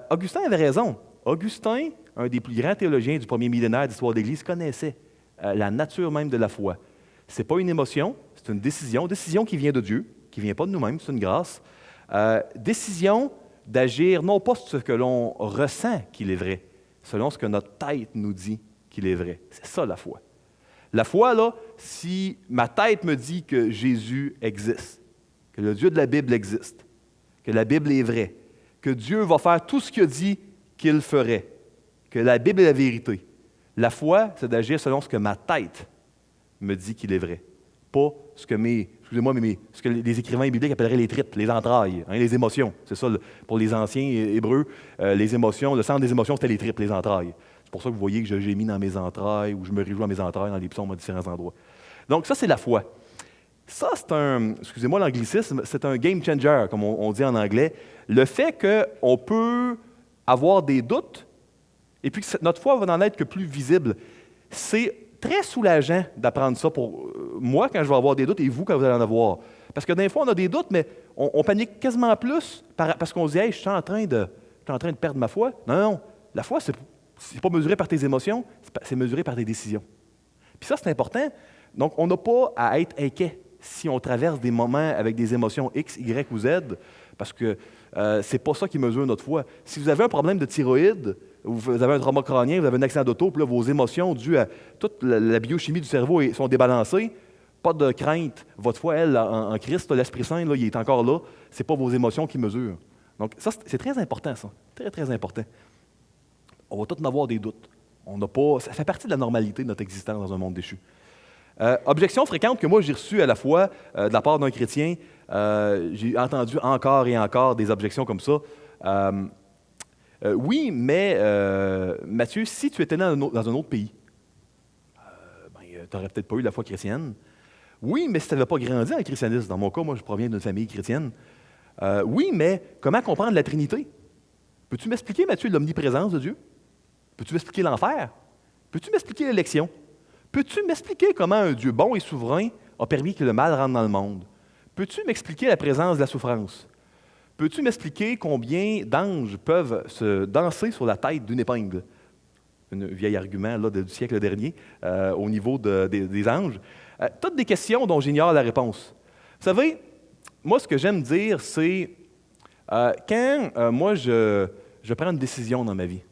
Augustin avait raison. Augustin, un des plus grands théologiens du premier millénaire d'histoire d'Église, connaissait la nature même de la foi. Ce n'est pas une émotion, c'est une décision qui vient de Dieu, qui ne vient pas de nous-mêmes, c'est une grâce. Décision d'agir non pas sur ce que l'on ressent qu'il est vrai, selon ce que notre tête nous dit qu'il est vrai. C'est ça la foi. La foi, là, si ma tête me dit que Jésus existe, que le Dieu de la Bible existe, que la Bible est vraie, que Dieu va faire tout ce qu'il a dit qu'il ferait, que la Bible est la vérité. La foi, c'est d'agir selon ce que ma tête me dit qu'il est vrai, pas ce que ce que les écrivains bibliques appelleraient les tripes, les entrailles, les émotions. C'est ça, pour les anciens Hébreux, les émotions, le centre des émotions, c'était les tripes, les entrailles. C'est pour ça que vous voyez que je gémis dans mes entrailles ou je me réjouis dans mes entrailles dans les psaumes à différents endroits. Donc ça, c'est la foi. Ça, excusez-moi l'anglicisme, c'est un game changer, comme on dit en anglais. Le fait qu'on peut avoir des doutes et puis que notre foi va n'en être que plus visible, c'est très soulageant d'apprendre ça pour moi quand je vais avoir des doutes et vous quand vous allez en avoir. Parce que des fois, on a des doutes, mais on panique quasiment plus parce qu'on se dit « Hey, je suis en train de perdre ma foi. » Non. La foi, c'est pas mesuré par tes émotions, c'est mesuré par tes décisions. Puis ça, c'est important. Donc, on n'a pas à être inquiet si on traverse des moments avec des émotions X, Y ou Z, parce que c'est pas ça qui mesure notre foi. Si vous avez un problème de thyroïde, vous avez un trauma crânien, vous avez un accident d'auto, puis là, vos émotions dues à toute la biochimie du cerveau sont débalancées, pas de crainte. Votre foi, elle, en Christ, l'Esprit Saint, là, il est encore là. Ce n'est pas vos émotions qui mesurent. Donc, ça, c'est très important, ça. Très, très important. On va tous en avoir des doutes. Ça fait partie de la normalité de notre existence dans un monde déchu. Objection fréquente que moi j'ai reçue à la fois de la part d'un chrétien, j'ai entendu encore et encore des objections comme ça. Oui, mais Mathieu, si tu étais dans un autre pays, tu n'aurais peut-être pas eu la foi chrétienne. Oui, mais si tu n'avais pas grandi dans le christianisme, dans mon cas, moi je proviens d'une famille chrétienne. Oui, mais comment comprendre la Trinité? Peux-tu m'expliquer, Mathieu, l'omniprésence de Dieu? Peux-tu m'expliquer l'enfer? Peux-tu m'expliquer l'élection? Peux-tu m'expliquer comment un Dieu bon et souverain a permis que le mal rentre dans le monde? Peux-tu m'expliquer la présence de la souffrance? peux-tu m'expliquer combien d'anges peuvent se danser sur la tête d'une épingle? Un vieil argument là, du siècle dernier au niveau des anges. Toutes des questions dont j'ignore la réponse. Vous savez, moi, ce que j'aime dire, c'est quand moi, je prends une décision dans ma vie,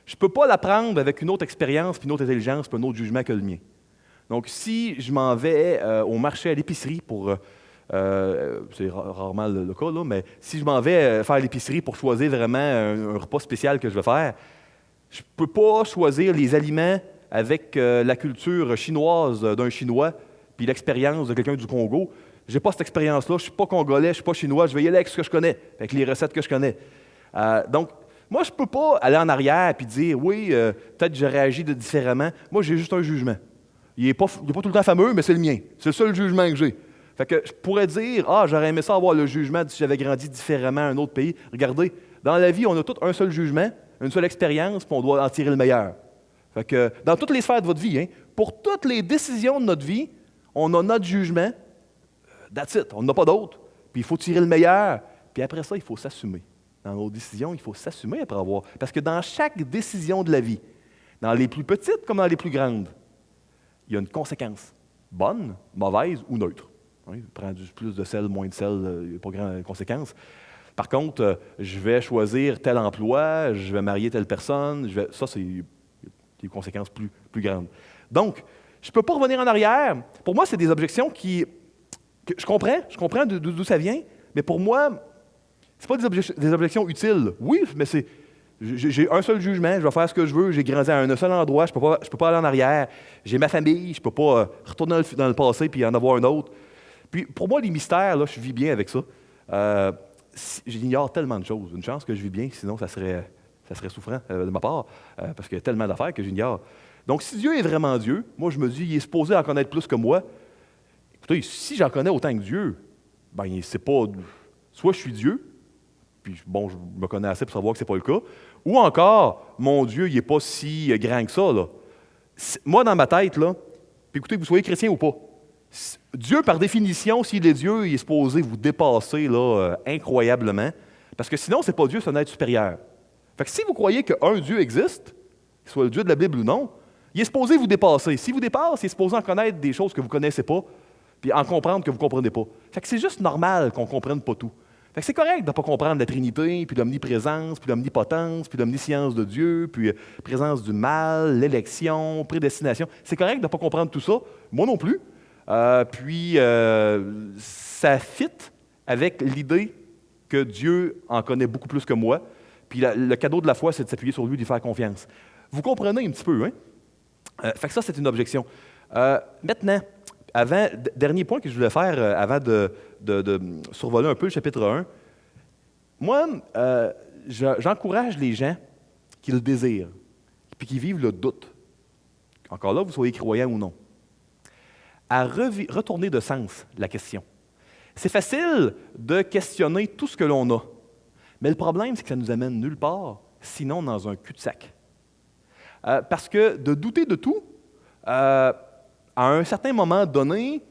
je ne peux pas la prendre avec une autre expérience, puis une autre intelligence, puis un autre jugement que le mien. Donc, si je m'en vais au marché, à l'épicerie pour... c'est rarement le cas, là, mais si je m'en vais faire l'épicerie pour choisir vraiment un repas spécial que je veux faire, je ne peux pas choisir les aliments avec la culture chinoise d'un Chinois puis l'expérience de quelqu'un du Congo. Je n'ai pas cette expérience-là, je ne suis pas congolais, je ne suis pas chinois, je vais y aller avec ce que je connais, avec les recettes que je connais. Donc, moi, je ne peux pas aller en arrière et dire, oui, peut-être que j'aurais agi différemment. Moi, j'ai juste un jugement. Il n'est pas tout le temps fameux, mais c'est le mien. C'est le seul jugement que j'ai. Fait que je pourrais dire, j'aurais aimé ça avoir le jugement si j'avais grandi différemment à un autre pays. Regardez, dans la vie, on a tous un seul jugement, une seule expérience, puis on doit en tirer le meilleur. Fait que dans toutes les sphères de votre vie, pour toutes les décisions de notre vie, on a notre jugement. That's it, on n'a pas d'autre. Puis il faut tirer le meilleur. Puis après ça, il faut s'assumer. Dans nos décisions, il faut s'assumer après avoir. Parce que dans chaque décision de la vie, dans les plus petites comme dans les plus grandes, il y a une conséquence. Bonne, mauvaise ou neutre. Prends plus de sel, moins de sel, il n'y a pas grande conséquence. Par contre, je vais choisir tel emploi, je vais marier telle personne, ça, c'est des conséquences plus grandes. Donc, je ne peux pas revenir en arrière. Pour moi, c'est des objections que je comprends d'où ça vient, mais pour moi, ce pas des objections utiles. Oui, mais j'ai un seul jugement, je vais faire ce que je veux, j'ai grandi à un seul endroit, je ne peux pas aller en arrière, j'ai ma famille, je ne peux pas retourner dans le passé puis en avoir un autre. Puis pour moi, les mystères, là, je vis bien avec ça. J'ignore tellement de choses. Une chance que je vis bien, sinon ça serait souffrant de ma part, parce qu'il y a tellement d'affaires que j'ignore. Donc, si Dieu est vraiment Dieu, moi, je me dis, il est supposé en connaître plus que moi. Écoutez, si j'en connais autant que Dieu, ben c'est pas... Soit je suis Dieu, puis bon, je me connais assez pour savoir que c'est pas le cas, ou encore, mon Dieu, il n'est pas si grand que ça, là. Moi, dans ma tête, là, puis écoutez, que vous soyez chrétien ou pas, Dieu, par définition, s'il est Dieu, il est supposé vous dépasser là, incroyablement, parce que sinon, c'est pas Dieu, c'est un être supérieur. Fait que si vous croyez qu'un Dieu existe, qu'il soit le Dieu de la Bible ou non, il est supposé vous dépasser. S'il vous dépasse, il est supposé en connaître des choses que vous ne connaissez pas, puis en comprendre que vous ne comprenez pas. Fait que c'est juste normal qu'on ne comprenne pas tout. Fait que c'est correct de ne pas comprendre la Trinité, puis l'omniprésence, puis l'omnipotence, puis l'omniscience de Dieu, puis présence du mal, l'élection, prédestination. C'est correct de ne pas comprendre tout ça. Moi non plus. Ça fit avec l'idée que Dieu en connaît beaucoup plus que moi. Puis le cadeau de la foi, c'est de s'appuyer sur lui et d'y faire confiance. Vous comprenez un petit peu, hein? Fait que ça, c'est une objection. Maintenant, dernier point que je voulais faire avant de survoler un peu le chapitre 1. Moi, j'encourage les gens qui le désirent, puis qui vivent le doute. Encore là, vous soyez croyants ou non. À retourner de sens la question. C'est facile de questionner tout ce que l'on a, mais le problème, c'est que ça nous amène nulle part, sinon dans un cul-de-sac. Parce que de douter de tout, à un certain moment donné,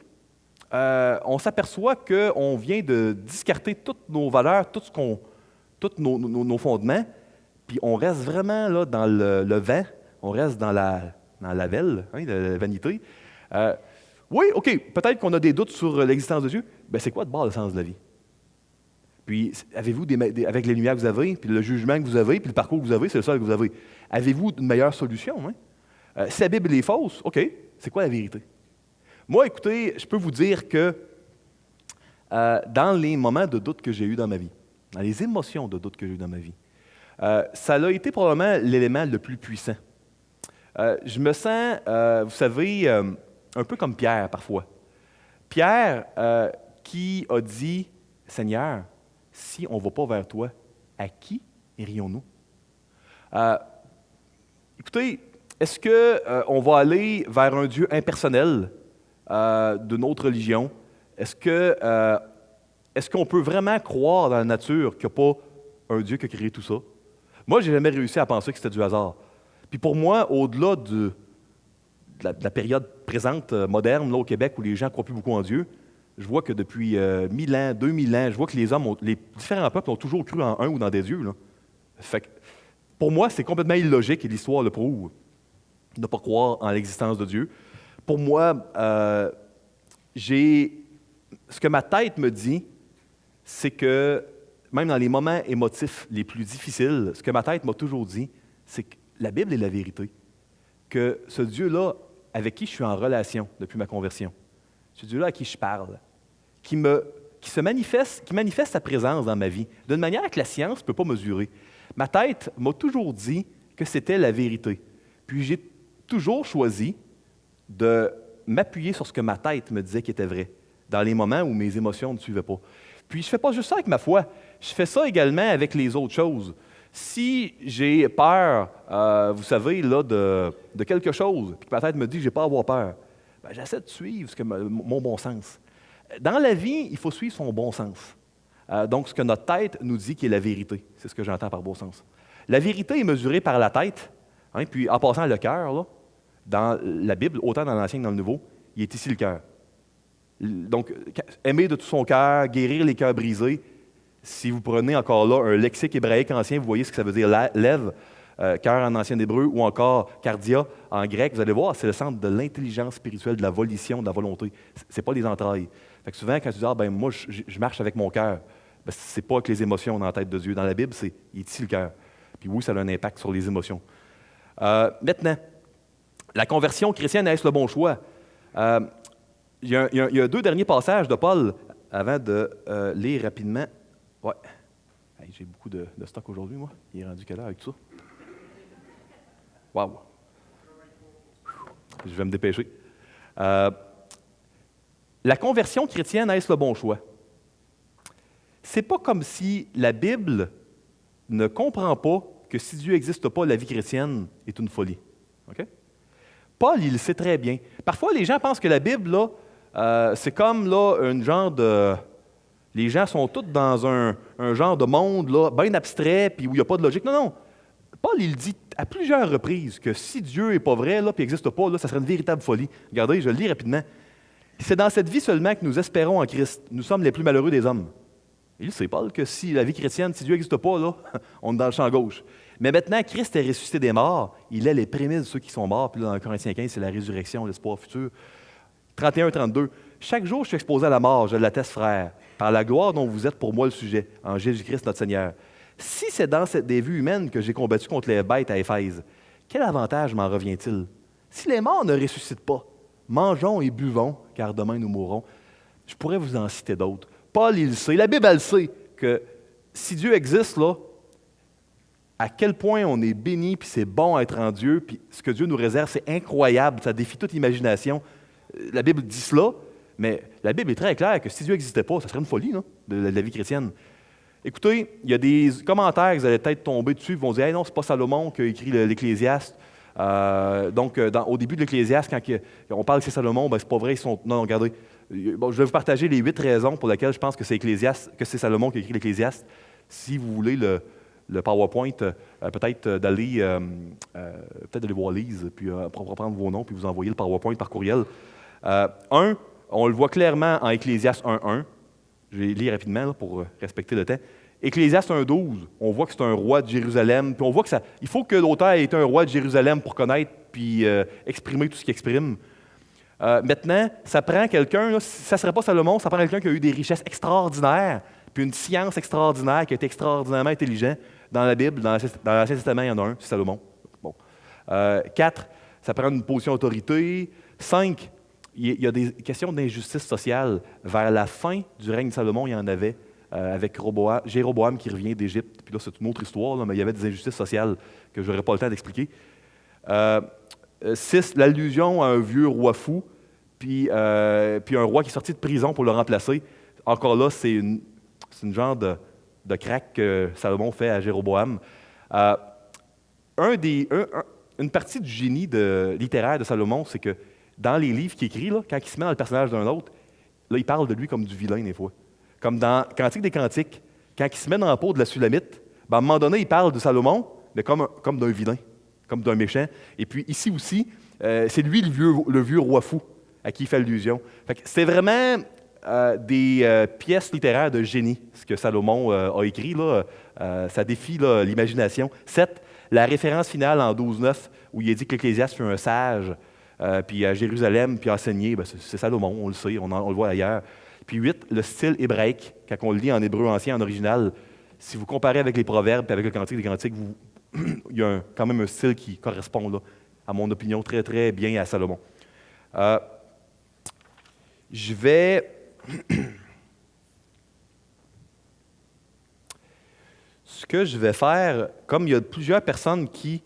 on s'aperçoit qu'on vient de discarter toutes nos valeurs, tous nos fondements, puis on reste vraiment là, dans le vent, on reste dans la velle, la vanité. Oui, OK, peut-être qu'on a des doutes sur l'existence de Dieu. Bien, c'est quoi de bord le sens de la vie? Puis, avez-vous, avec les lumières que vous avez, puis le jugement que vous avez, puis le parcours que vous avez, c'est le seul que vous avez, avez-vous une meilleure solution? Si la Bible est fausse, OK, c'est quoi la vérité? Moi, écoutez, je peux vous dire que dans les moments de doute que j'ai eu dans ma vie, dans les émotions de doute que j'ai eu dans ma vie, ça a été probablement l'élément le plus puissant. Je me sens, vous savez, un peu comme Pierre parfois. Pierre qui a dit, Seigneur, si on ne va pas vers toi, à qui irions-nous? Écoutez, est-ce qu'on va aller vers un Dieu impersonnel de notre religion? Est-ce qu'on peut vraiment croire dans la nature qu'il n'y a pas un Dieu qui a créé tout ça? Moi, je n'ai jamais réussi à penser que c'était du hasard. Puis pour moi, au-delà de la période présente, moderne, là, au Québec, où les gens ne croient plus beaucoup en Dieu, Je vois que depuis 1000 ans, 2000 ans, je vois que les différents peuples ont toujours cru en un ou dans des dieux. Là. Fait que, pour moi, c'est complètement illogique, et l'histoire le prouve, de ne pas croire en l'existence de Dieu. Pour moi, ce que ma tête me dit, c'est que, même dans les moments émotifs les plus difficiles, ce que ma tête m'a toujours dit, c'est que la Bible est la vérité. Que ce Dieu-là, avec qui je suis en relation depuis ma conversion, ce Dieu-là à qui je parle, qui manifeste sa présence dans ma vie, d'une manière que la science ne peut pas mesurer. Ma tête m'a toujours dit que c'était la vérité. Puis j'ai toujours choisi de m'appuyer sur ce que ma tête me disait qui était vrai, dans les moments où mes émotions ne suivaient pas. Puis je ne fais pas juste ça avec ma foi, je fais ça également avec les autres choses. Si j'ai peur, vous savez, là, de quelque chose, puis que ma tête me dit que je n'ai pas à avoir peur, ben, j'essaie de suivre mon bon sens. Dans la vie, il faut suivre son bon sens. Donc, ce que notre tête nous dit qui est la vérité, c'est ce que j'entends par bon sens. La vérité est mesurée par la tête, hein, puis en passant le cœur, là, dans la Bible, autant dans l'Ancien que dans le Nouveau, il est ici le cœur. Donc, aimer de tout son cœur, guérir les cœurs brisés. Si vous prenez encore là un lexique hébraïque ancien, vous voyez ce que ça veut dire lève, cœur en ancien hébreu, ou encore cardia en grec, vous allez voir, c'est le centre de l'intelligence spirituelle, de la volition, de la volonté. Ce n'est pas les entrailles. Fait que souvent, quand tu dis moi, je marche avec mon cœur, ben, ce n'est pas avec les émotions dans la tête de Dieu. Dans la Bible, il est ici le cœur. Puis oui, ça a un impact sur les émotions. Maintenant, la conversion chrétienne, est-ce le bon choix? Il y a deux derniers passages de Paul avant de lire rapidement. Ouais. Hey, j'ai beaucoup de stock aujourd'hui, moi. Il est rendu quelle heure avec tout ça? Wow! Je vais me dépêcher. La conversion chrétienne, est-ce le bon choix? C'est pas comme si la Bible ne comprend pas que si Dieu n'existe pas, la vie chrétienne est une folie. OK? Paul, il le sait très bien. Parfois, les gens pensent que la Bible, là, c'est comme là, un genre de... Les gens sont tous dans un genre de monde là, bien abstrait, puis où il n'y a pas de logique. Non, non. Paul, il dit à plusieurs reprises que si Dieu n'est pas vrai, là, puis n'existe pas, là, ça serait une véritable folie. Regardez, je le lis rapidement. C'est dans cette vie seulement que nous espérons en Christ. Nous sommes les plus malheureux des hommes. Il sait, Paul, que si la vie chrétienne, si Dieu n'existe pas, là, on est dans le champ gauche. Mais maintenant, Christ est ressuscité des morts. Il est les prémices de ceux qui sont morts. Puis là, dans Corinthiens 15, c'est la résurrection, l'espoir futur. 31-32. Chaque jour, je suis exposé à la mort, je l'atteste, frère, par la gloire dont vous êtes pour moi le sujet, en Jésus-Christ notre Seigneur. Si c'est dans des vues humaines que j'ai combattu contre les bêtes à Éphèse, quel avantage m'en revient-il? Si les morts ne ressuscitent pas, mangeons et buvons, car demain nous mourrons. Je pourrais vous en citer d'autres. Paul, il sait, la Bible, elle sait que si Dieu existe, là, à quel point on est béni, puis c'est bon être en Dieu, puis ce que Dieu nous réserve, c'est incroyable, ça défie toute imagination. La Bible dit cela, mais la Bible est très claire que si Dieu n'existait pas, ça serait une folie là, de la vie chrétienne. Écoutez, il y a des commentaires que vous allez peut-être tomber dessus, qui vont dire hey, « non, c'est pas Salomon qui a écrit l'Ecclésiaste. » Au début de l'Ecclésiaste, quand on parle que c'est Salomon, ben, c'est pas vrai, ils sont... Non, regardez. Bon, je vais vous partager les 8 raisons pour lesquelles je pense que c'est Salomon qui a écrit l'Ecclésiaste. Si vous voulez le PowerPoint, peut-être d'aller voir Lise, puis pour reprendre vos noms, puis vous envoyer le PowerPoint par courriel. On le voit clairement en Ecclésiaste 1.1. Je vais lire rapidement là, pour respecter le temps. Ecclésiaste 1.12, on voit que c'est un roi de Jérusalem, puis on voit que il faut que l'auteur ait été un roi de Jérusalem pour connaître puis exprimer tout ce qu'il exprime. Maintenant, ça prend quelqu'un, là, ça ne serait pas Salomon, ça prend quelqu'un qui a eu des richesses extraordinaires, puis une science extraordinaire, qui a été extraordinairement intelligent. Dans la Bible, dans l'Ancien Testament, il y en a un, c'est Salomon. Bon. 4, ça prend une position d'autorité. 5, il y a des questions d'injustice sociale. Vers la fin du règne de Salomon, il y en avait, avec Jéroboam qui revient d'Égypte. Puis là, c'est une autre histoire, là, mais il y avait des injustices sociales que je n'aurai pas le temps d'expliquer. 6, l'allusion à un vieux roi fou, puis un roi qui est sorti de prison pour le remplacer. Encore là, c'est une genre de craque que Salomon fait à Jéroboam. Une partie du génie littéraire de Salomon, c'est que dans les livres qu'il écrit, là, quand il se met dans le personnage d'un autre, là, il parle de lui comme du vilain des fois. Comme dans Cantique des Cantiques, quand il se met dans la peau de la Sulamite, ben, à un moment donné, il parle de Salomon, mais comme d'un vilain, comme d'un méchant. Et puis ici aussi, c'est lui le vieux roi fou à qui il fait allusion. Fait que c'est vraiment des pièces littéraires de génie, ce que Salomon a écrit, là, ça défie là, l'imagination. 7, la référence finale en 12.9, où il est dit que l'Ecclésiaste fut un sage, puis à Jérusalem, puis enseigné, ben, c'est Salomon, on le sait, on le voit ailleurs. Puis 8, le style hébraïque, quand on le lit en hébreu ancien, en original, si vous comparez avec les proverbes et avec le Cantique des Cantiques, il y a quand même un style qui correspond, là, à mon opinion, très, très bien à Salomon. Je vais... Ce que je vais faire, comme il y a plusieurs personnes qui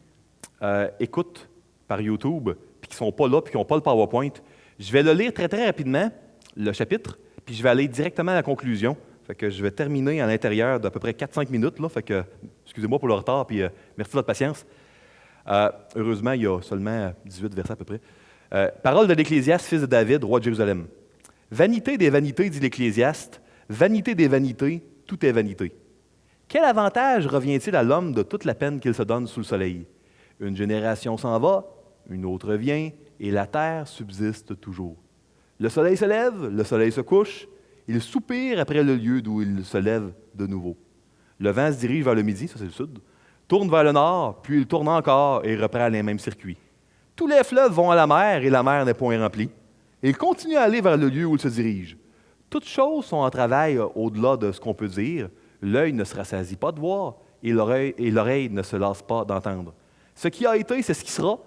écoutent par YouTube, puis qui ne sont pas là, puis qui n'ont pas le PowerPoint, je vais le lire très, très rapidement, le chapitre, puis je vais aller directement à la conclusion. Fait que je vais terminer à l'intérieur d'à peu près 4-5 minutes. Là, fait que, excusez-moi pour le retard, puis merci de votre patience. Heureusement, il y a seulement 18 versets à peu près. Parole de l'Ecclésiaste, fils de David, roi de Jérusalem. Vanité des vanités, dit l'Ecclésiaste, vanité des vanités, tout est vanité. Quel avantage revient-il à l'homme de toute la peine qu'il se donne sous le soleil? Une génération s'en va, une autre vient, et la terre subsiste toujours. Le soleil se lève, le soleil se couche, il soupire après le lieu d'où il se lève de nouveau. Le vent se dirige vers le midi, ça c'est le sud, tourne vers le nord, puis il tourne encore et reprend les mêmes circuits. Tous les fleuves vont à la mer et la mer n'est point remplie. Il continue à aller vers le lieu où il se dirige. Toutes choses sont en travail au-delà de ce qu'on peut dire. L'œil ne se rassasie pas de voir et l'oreille ne se lasse pas d'entendre. Ce qui a été, c'est ce qui sera,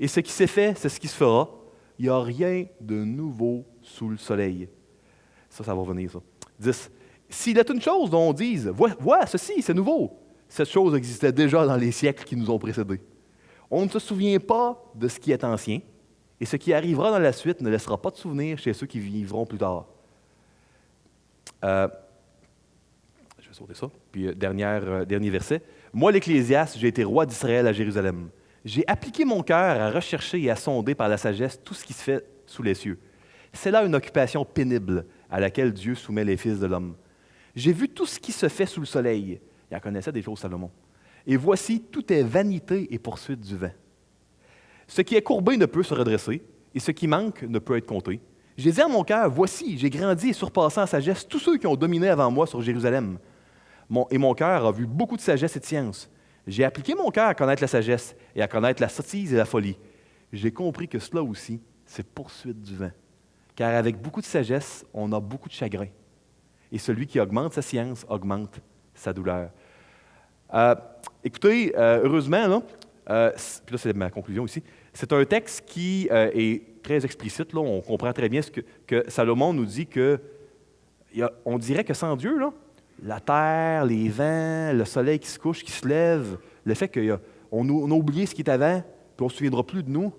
et ce qui s'est fait, c'est ce qui se fera. Il n'y a rien de nouveau sous le soleil. Ça va revenir, ça. 10. S'il est une chose dont on dise, vois, ceci, c'est nouveau, cette chose existait déjà dans les siècles qui nous ont précédés. On ne se souvient pas de ce qui est ancien, et ce qui arrivera dans la suite ne laissera pas de souvenir chez ceux qui vivront plus tard. Je vais sauter ça. Puis, dernier verset. Moi, l'Ecclésiaste, j'ai été roi d'Israël à Jérusalem. J'ai appliqué mon cœur à rechercher et à sonder par la sagesse tout ce qui se fait sous les cieux. C'est là une occupation pénible à laquelle Dieu soumet les fils de l'homme. J'ai vu tout ce qui se fait sous le soleil. Il en connaissait des choses, Salomon. Et voici, tout est vanité et poursuite du vent. Ce qui est courbé ne peut se redresser, et ce qui manque ne peut être compté. J'ai dit à mon cœur, voici, j'ai grandi et surpassé en sagesse tous ceux qui ont dominé avant moi sur Jérusalem. Mon cœur a vu beaucoup de sagesse et de science. J'ai appliqué mon cœur à connaître la sagesse et à connaître la sottise et la folie. J'ai compris que cela aussi, c'est poursuite du vent. Car avec beaucoup de sagesse, on a beaucoup de chagrin. Et celui qui augmente sa science augmente sa douleur. Écoutez, heureusement, là, puis là c'est ma conclusion ici, c'est un texte qui est très explicite. Là, on comprend très bien ce que Salomon nous dit on dirait que sans Dieu, là, la terre, les vents, le soleil qui se couche, qui se lève, le fait qu'on a oublié ce qui est avant, puis on ne se souviendra plus de nous.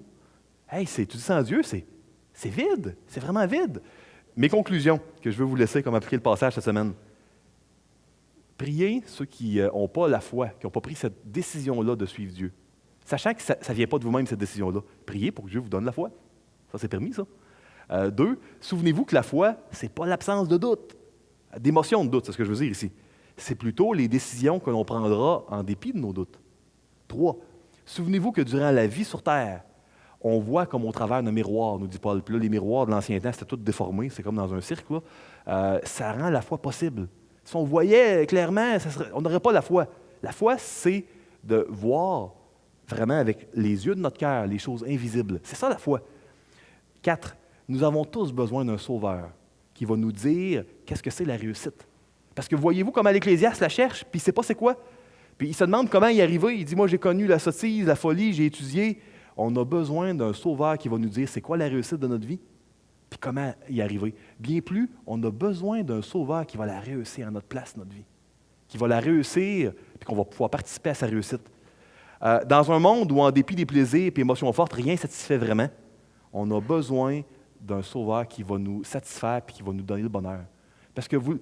Hey, tu dis sans Dieu, c'est vide, c'est vraiment vide. Mes conclusions que je veux vous laisser comme appliquer le passage cette semaine. Priez ceux qui n'ont pas la foi, qui n'ont pas pris cette décision-là de suivre Dieu. Sachant que ça ne vient pas de vous-même, cette décision-là. Priez pour que Dieu vous donne la foi. Ça, c'est permis, ça. 2, souvenez-vous que la foi, ce n'est pas l'absence de doute. D'émotion de doute, c'est ce que je veux dire ici. C'est plutôt les décisions que l'on prendra en dépit de nos doutes. 3, souvenez-vous que durant la vie sur Terre, on voit comme au travers d'un miroir, nous dit Paul. Puis là, les miroirs de l'ancien temps, c'était tout déformé, c'est comme dans un cirque. Là. Ça rend la foi possible. Si on voyait clairement, on n'aurait pas la foi. La foi, c'est de voir vraiment avec les yeux de notre cœur les choses invisibles. C'est ça la foi. 4, nous avons tous besoin d'un sauveur qui va nous dire qu'est-ce que c'est la réussite. Parce que voyez-vous comment l'Ecclésiaste la cherche, puis il ne sait pas c'est quoi. Puis il se demande comment y arriver. Il dit, moi j'ai connu la sottise, la folie, j'ai étudié. On a besoin d'un sauveur qui va nous dire c'est quoi la réussite de notre vie, puis comment y arriver. Bien plus, on a besoin d'un sauveur qui va la réussir à notre place, notre vie. Qui va la réussir, puis qu'on va pouvoir participer à sa réussite. Dans un monde où, en dépit des plaisirs et émotions fortes, rien ne satisfait vraiment, on a besoin d'un sauveur qui va nous satisfaire et qui va nous donner le bonheur. Parce que vous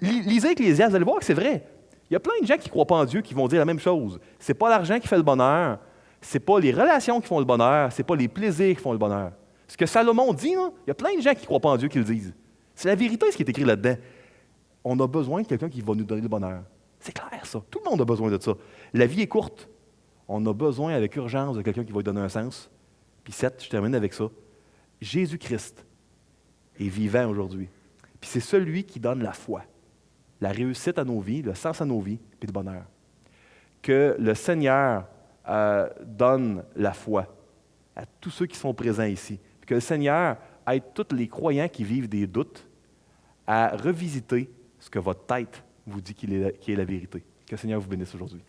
lisez Ecclésiaste, vous allez voir que c'est vrai. Il y a plein de gens qui ne croient pas en Dieu qui vont dire la même chose. Ce n'est pas l'argent qui fait le bonheur, ce n'est pas les relations qui font le bonheur, ce n'est pas les plaisirs qui font le bonheur. Ce que Salomon dit, là, il y a plein de gens qui ne croient pas en Dieu qui le disent. C'est la vérité ce qui est écrit là-dedans. On a besoin de quelqu'un qui va nous donner le bonheur. C'est clair, ça. Tout le monde a besoin de ça. La vie est courte. On a besoin avec urgence de quelqu'un qui va lui donner un sens. Puis 7, je termine avec ça. Jésus-Christ est vivant aujourd'hui. Puis c'est celui qui donne la foi, la réussite à nos vies, le sens à nos vies, puis le bonheur. Que le Seigneur donne la foi à tous ceux qui sont présents ici. Puis que le Seigneur aide tous les croyants qui vivent des doutes à revisiter ce que votre tête vous dit qui est la vérité. Que le Seigneur vous bénisse aujourd'hui.